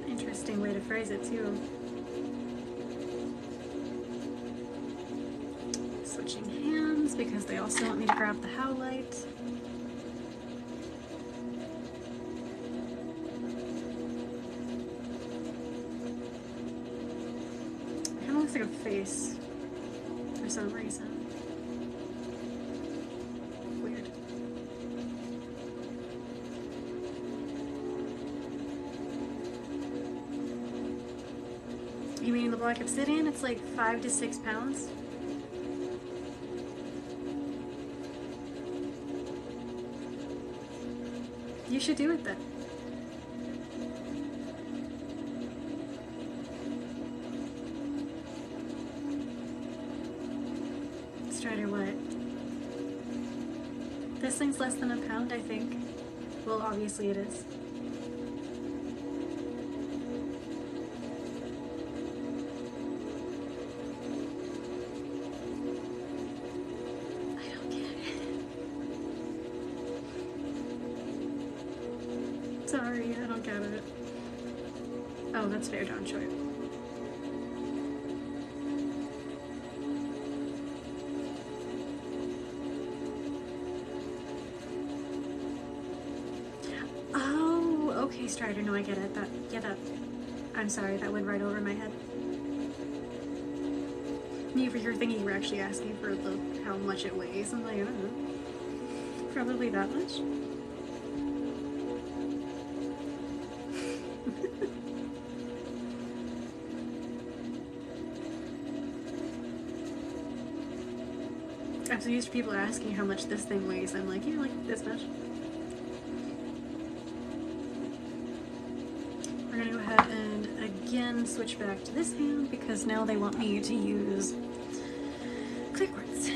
Interesting way to phrase it, too. Switching hands because they also want me to grab the howlite. It kind of looks like a face for some reason. You mean the black obsidian? It's like 5 to 6 pounds. You should do it then. Strider, what? This thing's less than a pound, I think. Well, obviously it is. Sorry, I don't get it. Oh, that's fair, John Choi. Oh, okay, Strider. No, I get it. That. I'm sorry, that went right over my head. Me for your thinking you were actually asking for how much it weighs. I'm like, I don't know. Probably that much. I'm so used to people asking how much this thing weighs. I'm like, yeah, like this much. We're gonna go ahead and again switch back to this hand because now they want me to use clear quartz.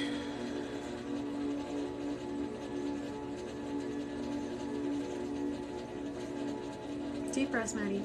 Deep breaths, Maddie.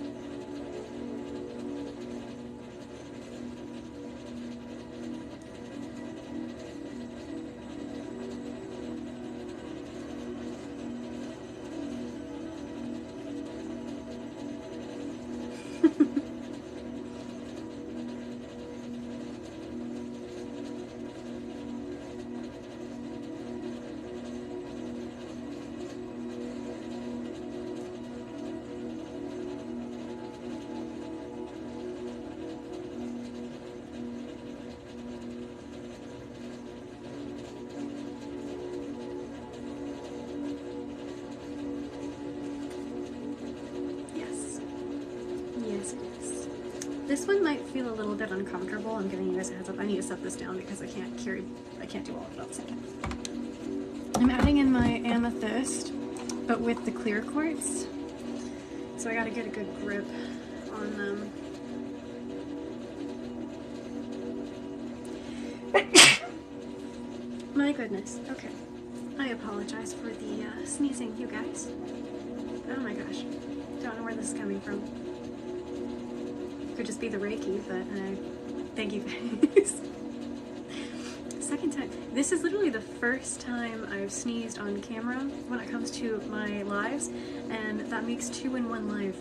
This one might feel a little bit uncomfortable. I'm giving you guys a heads up. I need to set this down because I can't do all of it at the same time. I'm adding in my amethyst, but with the clear quartz. So I gotta get a good grip on them. My goodness. Okay. I apologize for the sneezing, you guys. Oh my gosh. Don't know where this is coming from. Could just be the Reiki, but thank you guys. Second time. This is literally the first time I've sneezed on camera when it comes to my lives, and that makes 2 in 1 live,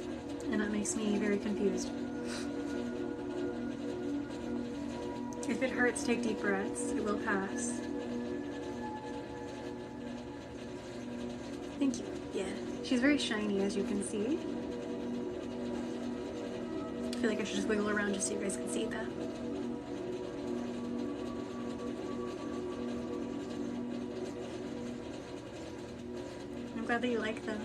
and that makes me very confused. If it hurts, take deep breaths. It will pass. Thank you. Yeah. She's very shiny, as you can see. I feel like I should just wiggle around just so you guys can see that. I'm glad that you like them.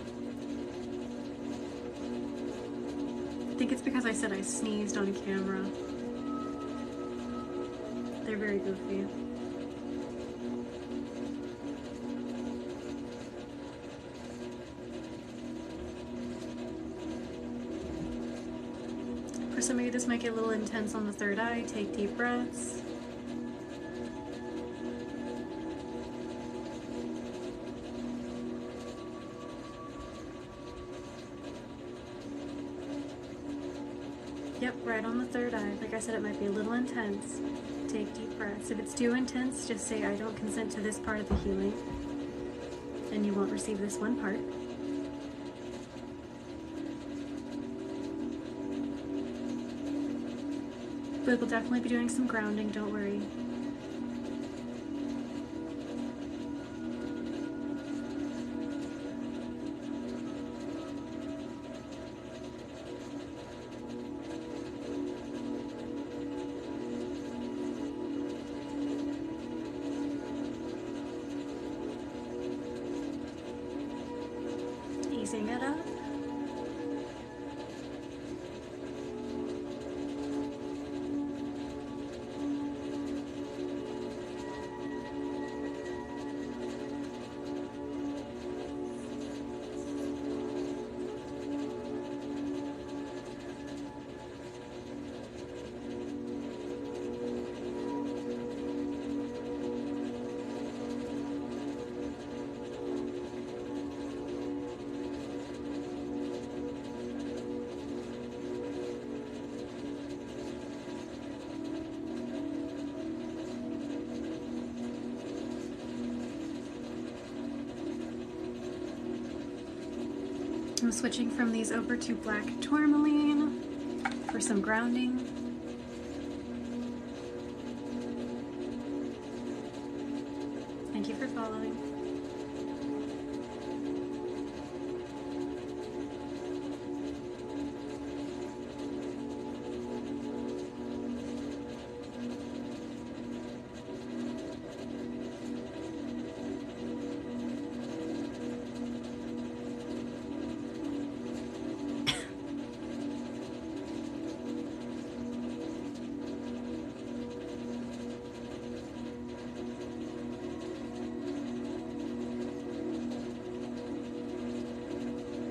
I think it's because I said I sneezed on camera. They're very goofy. For some of you, this might get a little intense on the third eye. Take deep breaths. Yep, right on the third eye. Like I said, it might be a little intense. Take deep breaths. If it's too intense, just say, I don't consent to this part of the healing. And you won't receive this one part. But we'll definitely be doing some grounding, don't worry. Easing it up. I'm switching from these over to black tourmaline for some grounding. Thank you for following.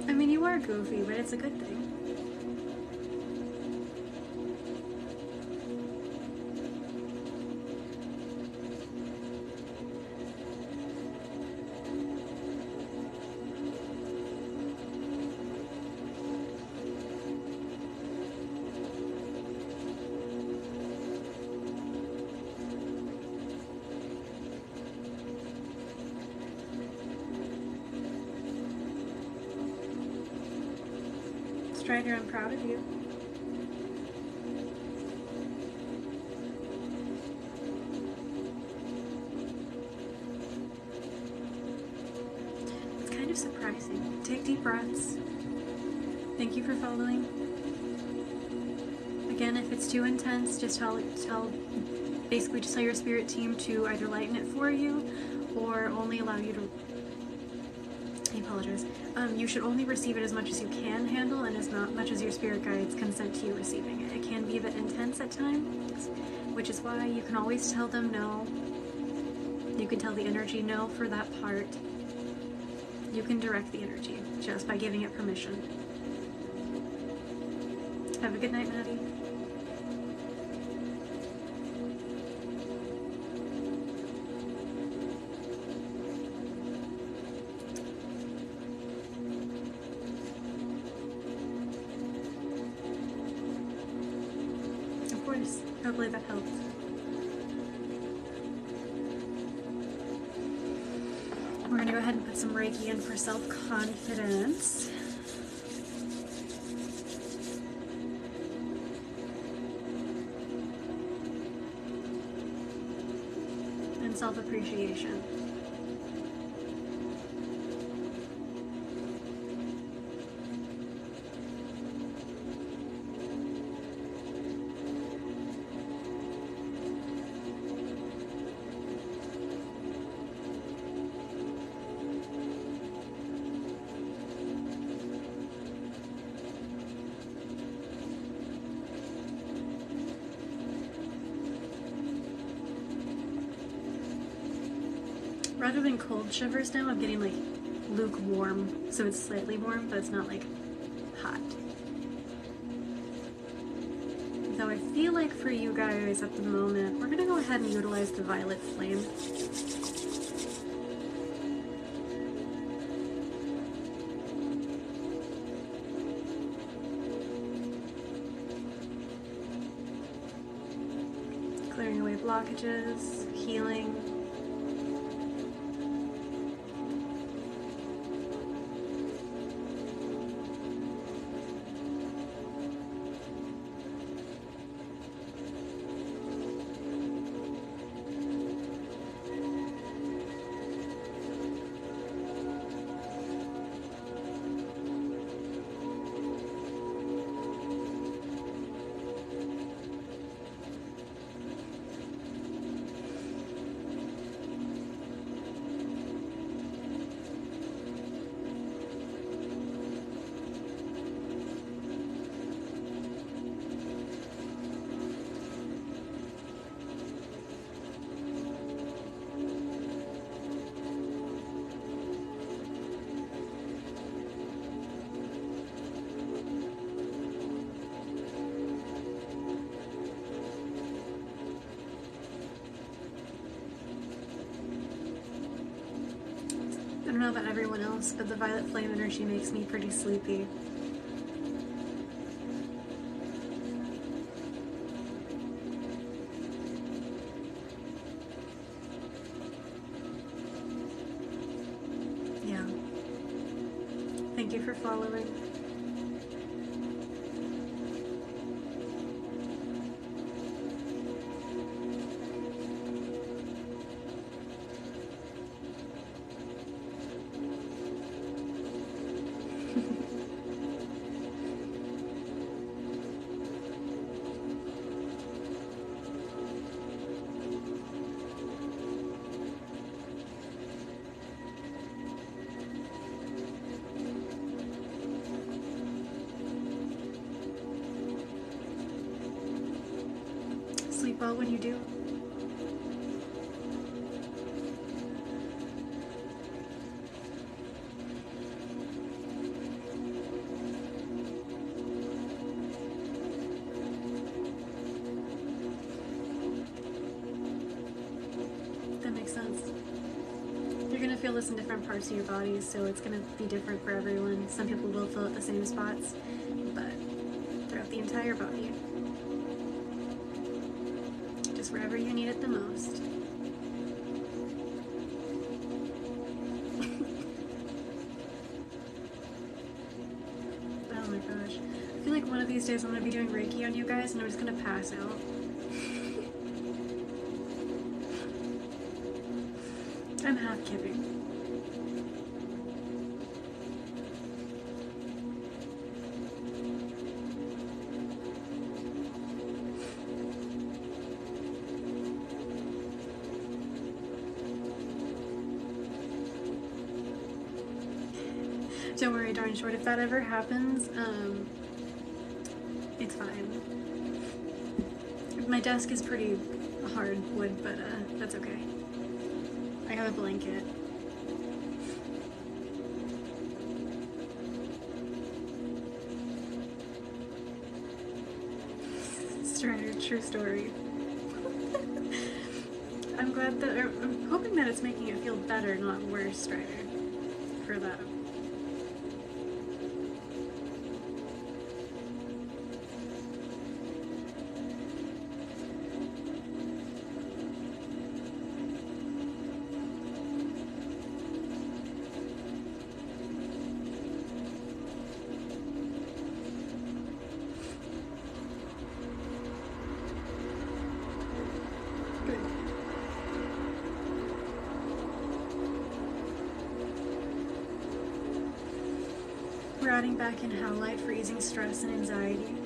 I mean, you are goofy, but it's a good thing. Strider, I'm proud of you. It's kind of surprising. Take deep breaths. Thank you for following. Again, if it's too intense, just basically just tell your spirit team to either lighten it for you or only allow you to. I apologize. You should only receive it as much as you can handle and as much as your spirit guides consent to you receiving it. It can be a bit intense at times, which is why you can always tell them no. You can tell the energy no for that part. You can direct the energy just by giving it permission. Have a good night, Maddie. Hopefully that helped. We're going to go ahead and put some Reiki in for self-confidence. And self-appreciation. Rather than cold shivers now, I'm getting like lukewarm. So it's slightly warm, but it's not like hot. Though I feel like for you guys at the moment, we're gonna go ahead and utilize the violet flame. Clearing away blockages, healing. I don't know about everyone else, but the violet flame energy makes me pretty sleepy. Thank you for following. Sleep well when you do. That makes sense. You're going to feel this in different parts of your body, so it's going to be different for everyone. Some people will feel it the same spots, but throughout the entire body. Just wherever you need it the most. Oh my gosh. I feel like one of these days I'm going to be doing Reiki on you guys and I'm just going to pass out. I'm half kidding. Don't worry, darn short, if that ever happens, it's fine. My desk is pretty hard wood, but that's okay. I have a blanket. Strider, true story. I'm glad that, I'm hoping that it's making it feel better, not worse, Strider, for that. We're adding back in Howlite for easing stress and anxiety.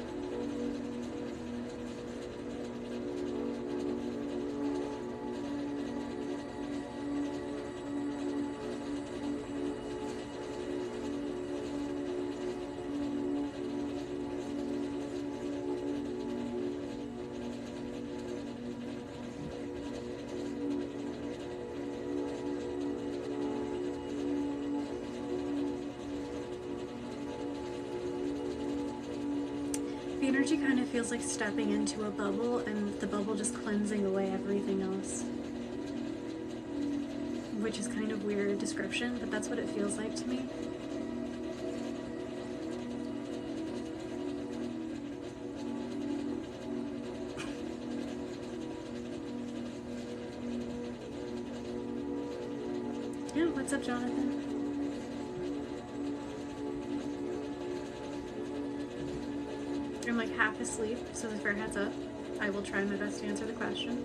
The energy kind of feels like stepping into a bubble and the bubble just cleansing away everything else. Which is kind of weird description, but that's what it feels like to me. Yeah, what's up, Jonathan? I'm like half asleep, so the fair heads up. I will try my best to answer the question.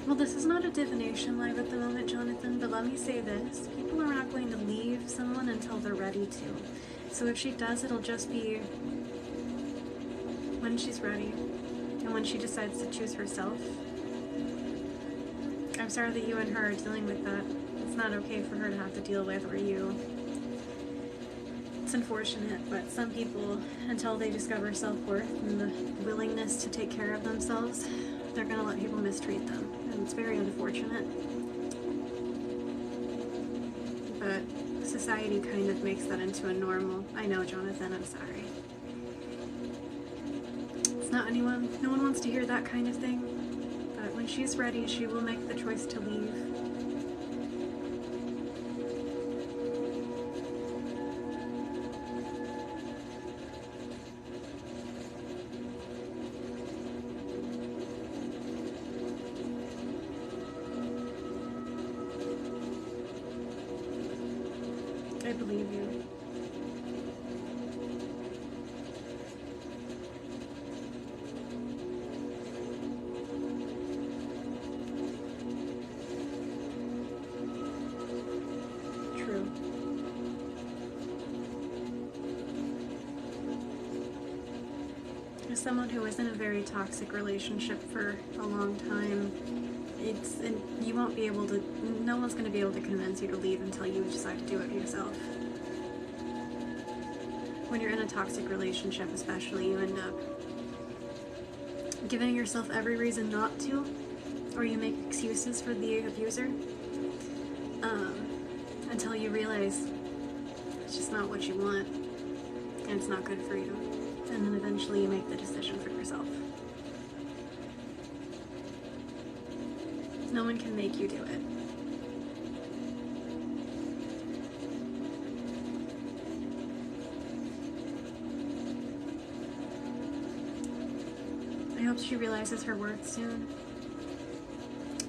Well, this is not a divination live at the moment, Jonathan, but let me say this. People are not going to leave someone until they're ready to. So if she does, it'll just be when she's ready and when she decides to choose herself. I'm sorry that you and her are dealing with that. It's not okay for her to have to deal with, or you. It's unfortunate, but some people, until they discover self-worth and the willingness to take care of themselves, they're going to let people mistreat them. And it's very unfortunate. But society kind of makes that into a normal. I know, Jonathan, I'm sorry. It's not anyone, no one wants to hear that kind of thing. But when she's ready, she will make the choice to leave. I believe you. True. As someone who was in a very toxic relationship for a long time, and you won't be able to, no one's going to be able to convince you to leave until you decide to do it yourself. When you're in a toxic relationship especially, you end up giving yourself every reason not to, or you make excuses for the abuser, until you realize it's just not what you want, and it's not good for you, and then eventually you make the decision for yourself. No one can make you do it. I hope she realizes her worth soon.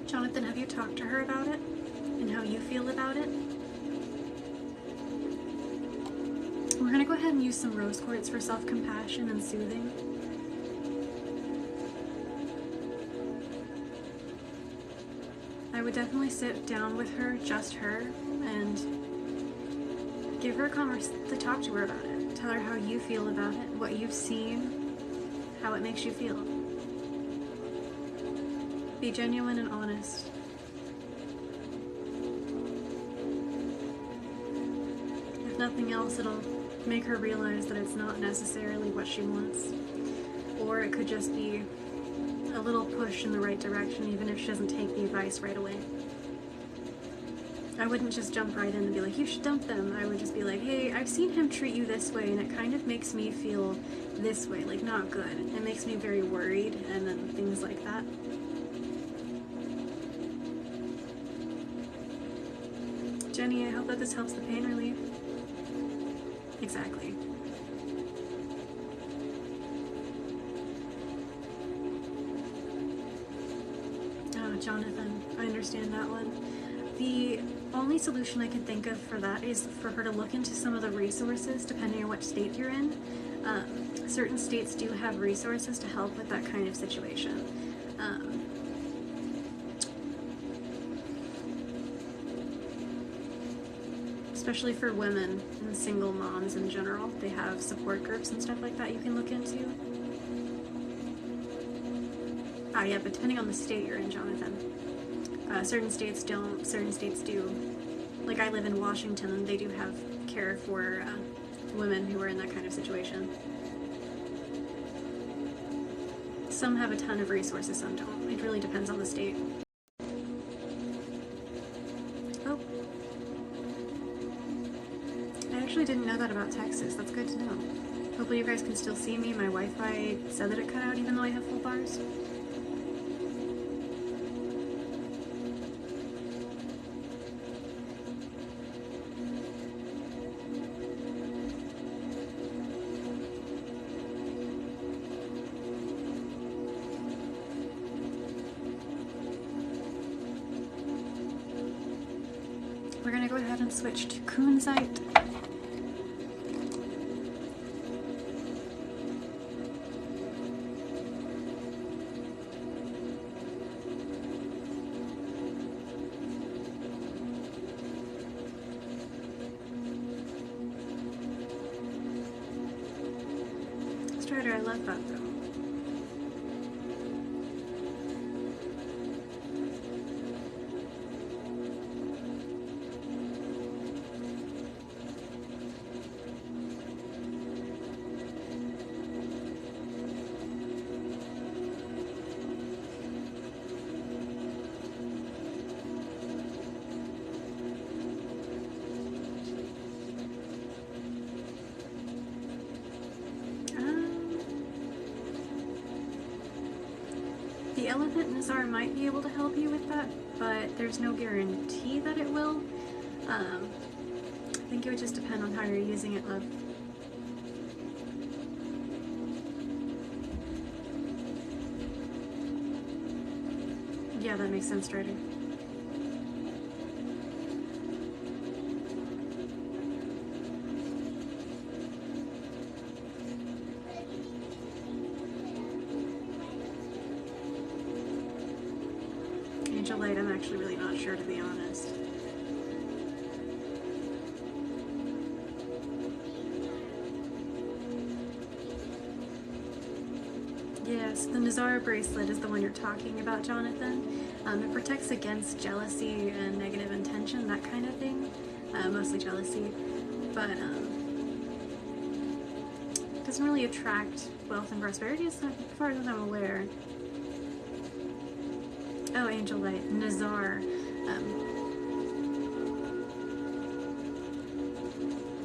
Jonathan, have you talked to her about it? And how you feel about it? We're gonna go ahead and use some rose quartz for self-compassion and soothing. I would definitely sit down with her, just her, and give her to talk to her about it. Tell her how you feel about it, what you've seen, how it makes you feel. Be genuine and honest. If nothing else, it'll make her realize that it's not necessarily what she wants. Or it could just be a little push in the right direction, even if she doesn't take the advice right away. I wouldn't just jump right in and be like, you should dump them. I would just be like, hey, I've seen him treat you this way, and it kind of makes me feel this way, like not good. It makes me very worried, and then things like that. Jenny, I hope that this helps the pain relief. Exactly. Jonathan, I understand that one. The only solution I can think of for that is for her to look into some of the resources depending on what state you're in. Certain states do have resources to help with that kind of situation. Especially for women and single moms in general, they have support groups and stuff like that you can look into. Yeah, but depending on the state you're in, Jonathan. Certain states don't, certain states do. Like I live in Washington and they do have care for women who are in that kind of situation. Some have a ton of resources, some don't. It really depends on the state. Oh. I actually didn't know that about Texas. That's good to know. Hopefully you guys can still see me. My Wi-Fi said that it cut out even though I have full bars. We're gonna go ahead and switch to kunzite. Strider, I love that though. elephant Nazar might be able to help you with that, but there's no guarantee that it will. I think it would just depend on how you're using it, love. Yeah, that makes sense, Strider. Angel Light, I'm actually really not sure, to be honest. Yes, the Nazara bracelet is the one you're talking about, Jonathan. It protects against jealousy and negative intention, that kind of thing. Mostly jealousy. But it doesn't really attract wealth and prosperity as far as I'm aware. Oh, Angel Light, Nazar.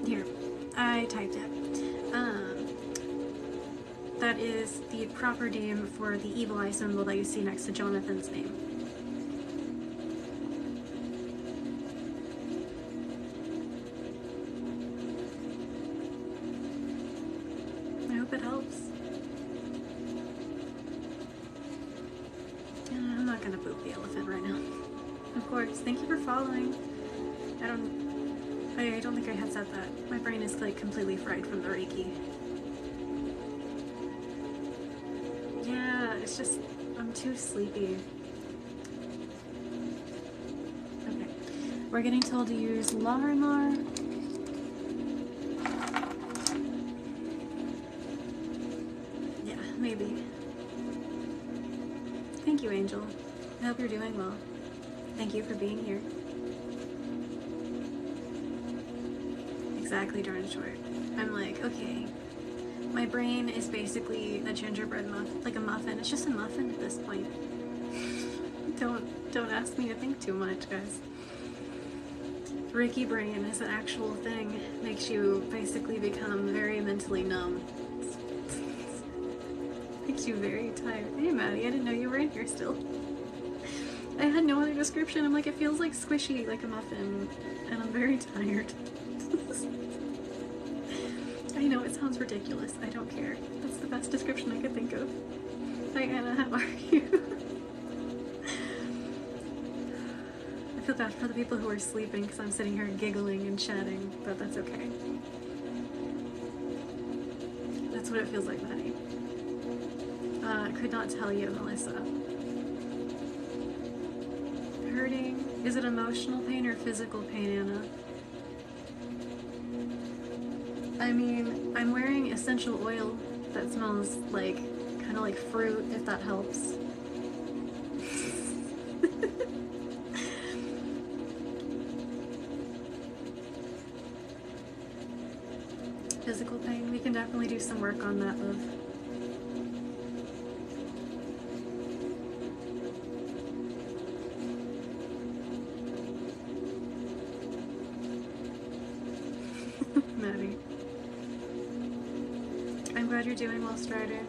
Here, I typed it. That is the proper name for the evil eye symbol that you see next to Jonathan's name. I hope it helps. I'm not gonna boop the elephant right now. Of course. Thank you for following. I don't think I had said that. My brain is like completely fried from the Reiki. Yeah, it's just I'm too sleepy. Okay. We're getting told to use Larimar. Yeah, maybe. Thank you, Angel. I hope you're doing well. Thank you for being here. Exactly, darn short. I'm like, okay. My brain is basically a gingerbread muffin, like a muffin. It's just a muffin at this point. Don't ask me to think too much, guys. Reiki brain is an actual thing. Makes you basically become very mentally numb. Makes you very tired. Hey, Maddie, I didn't know you were in here still. I had no other description. I'm like, it feels like squishy, like a muffin, and I'm very tired. I know, it sounds ridiculous. I don't care. That's the best description I could think of. Hi, Anna, how are you? I feel bad for the people who are sleeping because I'm sitting here giggling and chatting, but that's okay. That's what it feels like, Maddie. I could not tell you, Melissa. Hurting? Is it emotional pain or physical pain, Anna? I mean, I'm wearing essential oil that smells like, kind of like fruit, if that helps. Physical pain, we can definitely do some work on that, love. Maddie. I'm glad you're doing well, Strider.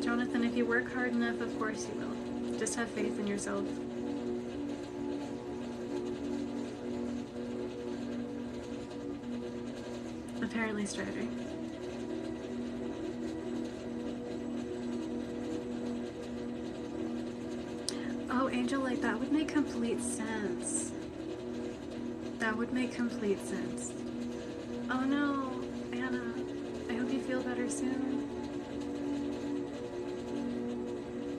Jonathan, if you work hard enough, of course you will. Just have faith in yourself. Apparently, Strider. Oh, Angel, like that would make complete sense. That would make complete sense. Oh no, Anna. I hope you feel better soon.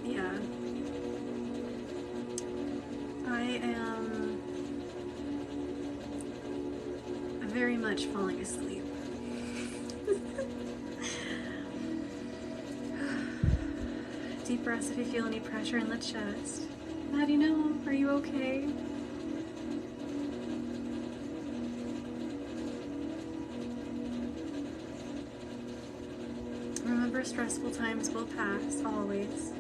Yeah. I am very much falling asleep. Deep breaths if you feel any pressure in the chest. Maddie, no, are you okay? Remember, stressful times will pass, always.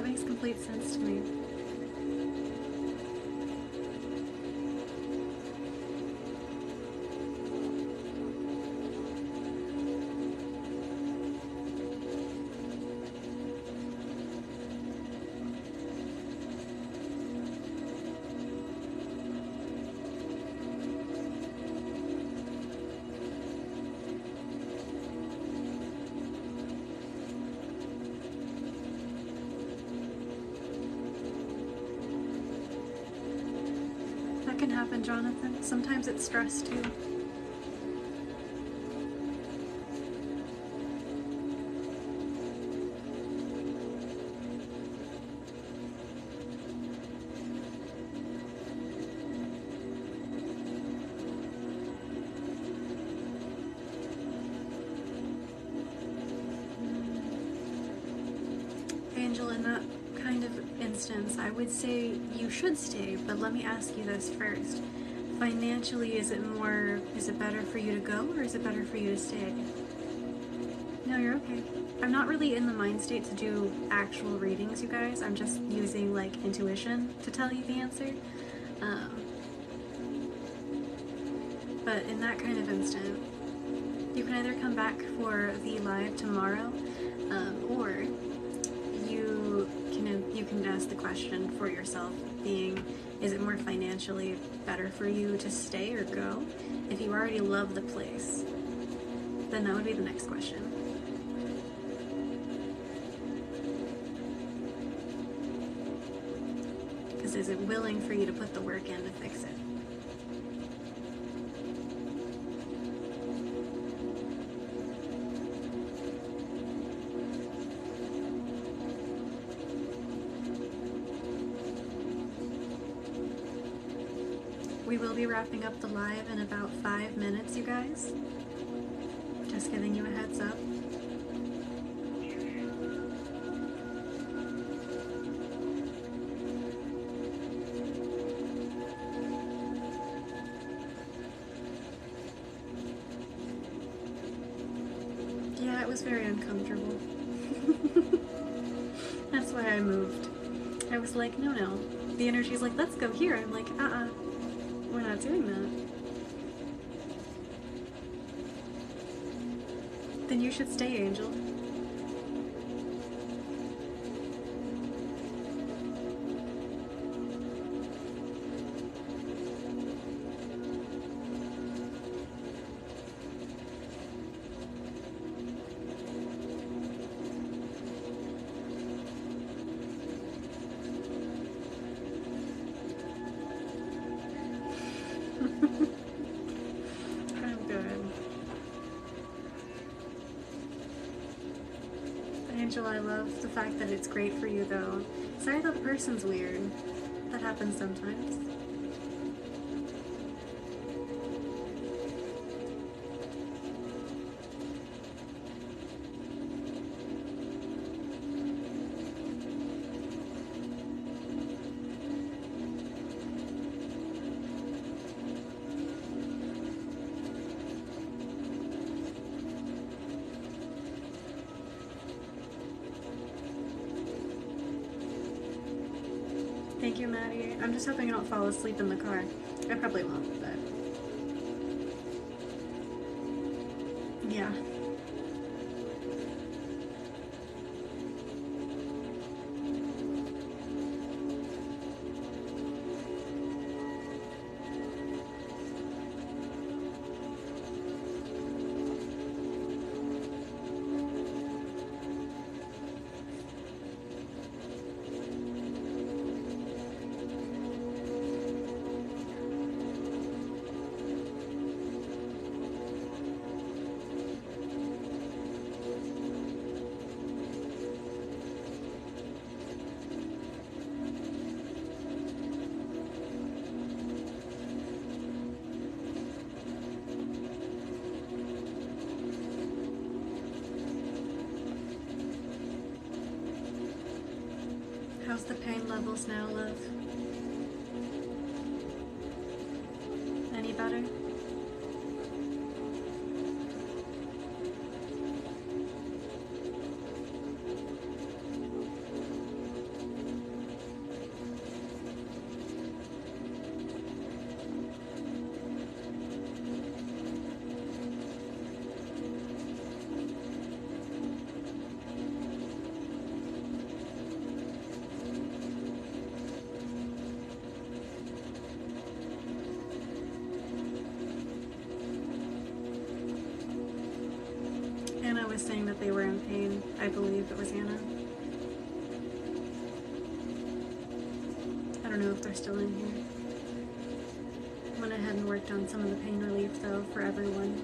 makes complete sense to me. That can happen, Jonathan. Sometimes it's stress too. Angel, in that kind of instance, I would say you should stay, but let me ask you this first. Financially, is it better for you to go, or is it better for you to stay? No, you're okay. I'm not really in the mind state to do actual readings, you guys. I'm just using, like, intuition to tell you the answer. But in that kind of instant, you can either come back for the live tomorrow, or you can ask the question for yourself, being, is it more financially better for you to stay or go? If you already love the place, then that would be the next question. Because is it willing for you to put the work in to fix it? We will be wrapping up the live in about 5 minutes, you guys. Just giving you a heads up. Yeah, it was very uncomfortable. That's why I moved. I was like, no. The energy's like, let's go here. I'm like, we're not doing that. Then you should stay, Angel. I'm good. Angel, I love the fact that it's great for you, though. Sorry that the person's weird. That happens sometimes. Thank you, Maddie. I'm just hoping I don't fall asleep in the car. I probably won't, but... yeah. How's the pain levels now, love? Any better? saying that they were in pain. I believe it was Anna. I don't know if they're still in here. Went ahead and worked on some of the pain relief though for everyone.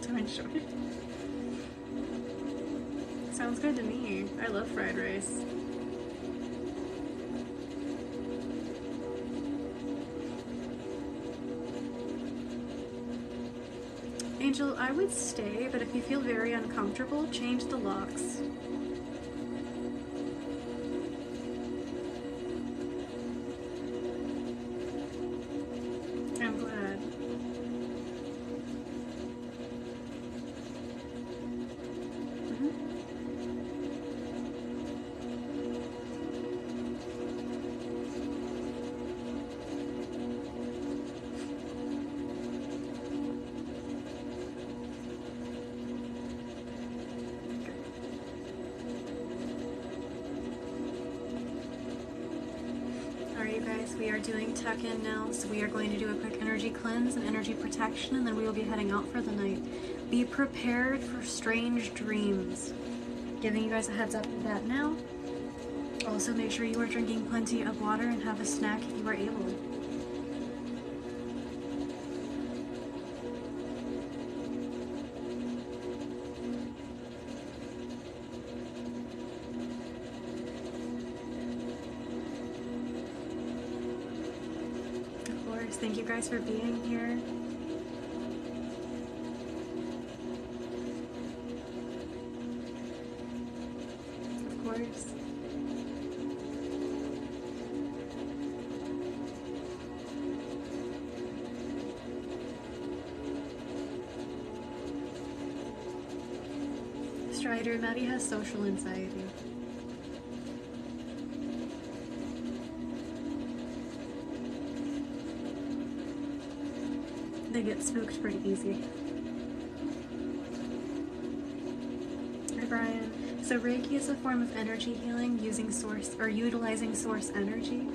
To enjoy. Sounds good to me. I love fried rice. Angel, I would stay, but if you feel very uncomfortable, change the locks. I'm glad. We are doing tuck-in now, so we are going to do a quick energy cleanse and energy protection, and then we will be heading out for the night. Be prepared for strange dreams. Giving you guys a heads up of that now. Also, make sure you are drinking plenty of water and have a snack if you are able. Thank you guys for being here. Of course. Strider, Maddie has social anxiety. They get spooked pretty easy. Hi Brian. So Reiki is a form of energy healing using source or utilizing source energy.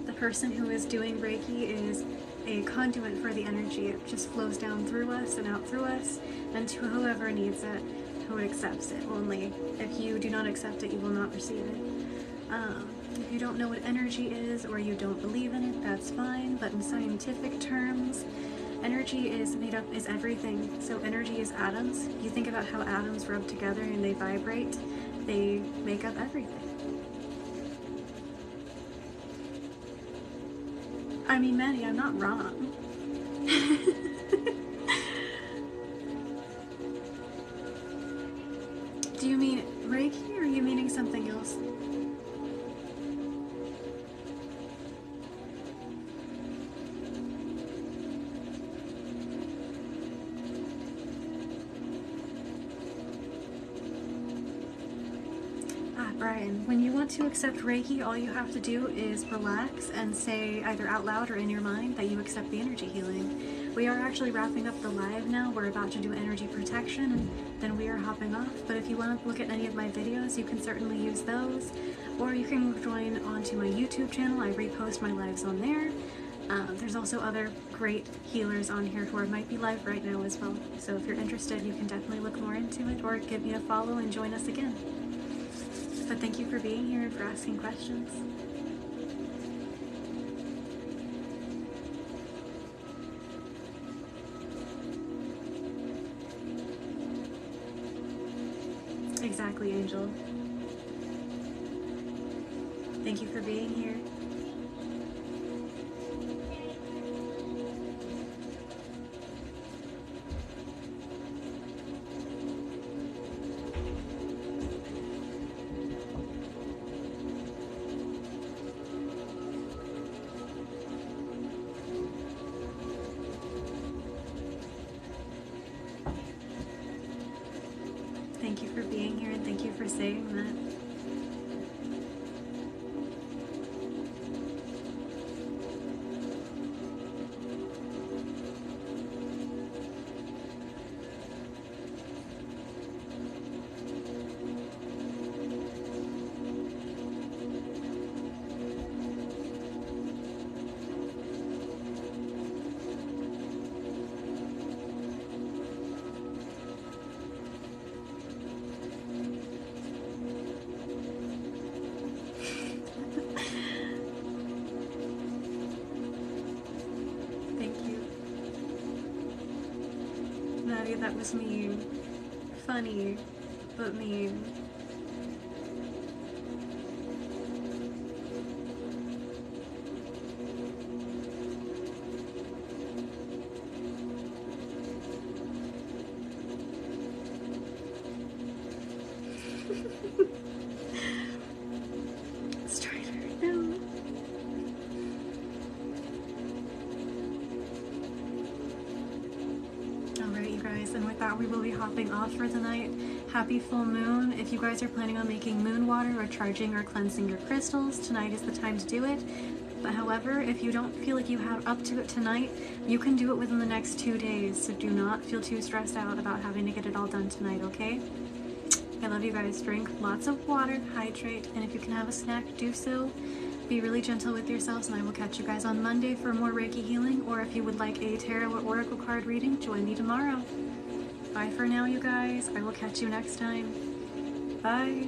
The person who is doing Reiki is a conduit for the energy. It just flows down through us and out through us and to whoever needs it, who accepts it only. If you do not accept it, you will not receive it. If you don't know what energy is or you don't believe in it, that's fine, but in scientific terms, energy is everything. So energy is atoms. You think about how atoms rub together and they vibrate, they make up everything. I mean, Maddie, I'm not wrong. Do you mean Reiki or are you meaning something else? Brian, when you want to accept Reiki, all you have to do is relax and say either out loud or in your mind that you accept the energy healing. We are actually wrapping up the live now. We're about to do energy protection and then we are hopping off. But if you want to look at any of my videos, you can certainly use those. Or you can join onto my YouTube channel. I repost my lives on there. There's also other great healers on here who might be live right now as well. So if you're interested, you can definitely look more into it or give me a follow and join us again. But thank you for being here and for asking questions. Exactly, Angel. Thank you for being here. Thank you for being here and thank you for saying that. sorry, that was mean. Funny, but mean. Let's try it right now. Alright, you guys, and with that, we will be hopping off for tonight. Happy full moon. If you guys are planning on making moon water or charging or cleansing your crystals, tonight is the time to do it. But however, if you don't feel like you have up to it tonight, you can do it within the next 2 days, so do not feel too stressed out about having to get it all done tonight, okay? I love you guys. Drink lots of water, hydrate, and if you can have a snack, do so. Be really gentle with yourselves, and I will catch you guys on Monday for more Reiki healing, or if you would like a tarot or oracle card reading, join me tomorrow. Bye for now, you guys. I will catch you next time. Bye.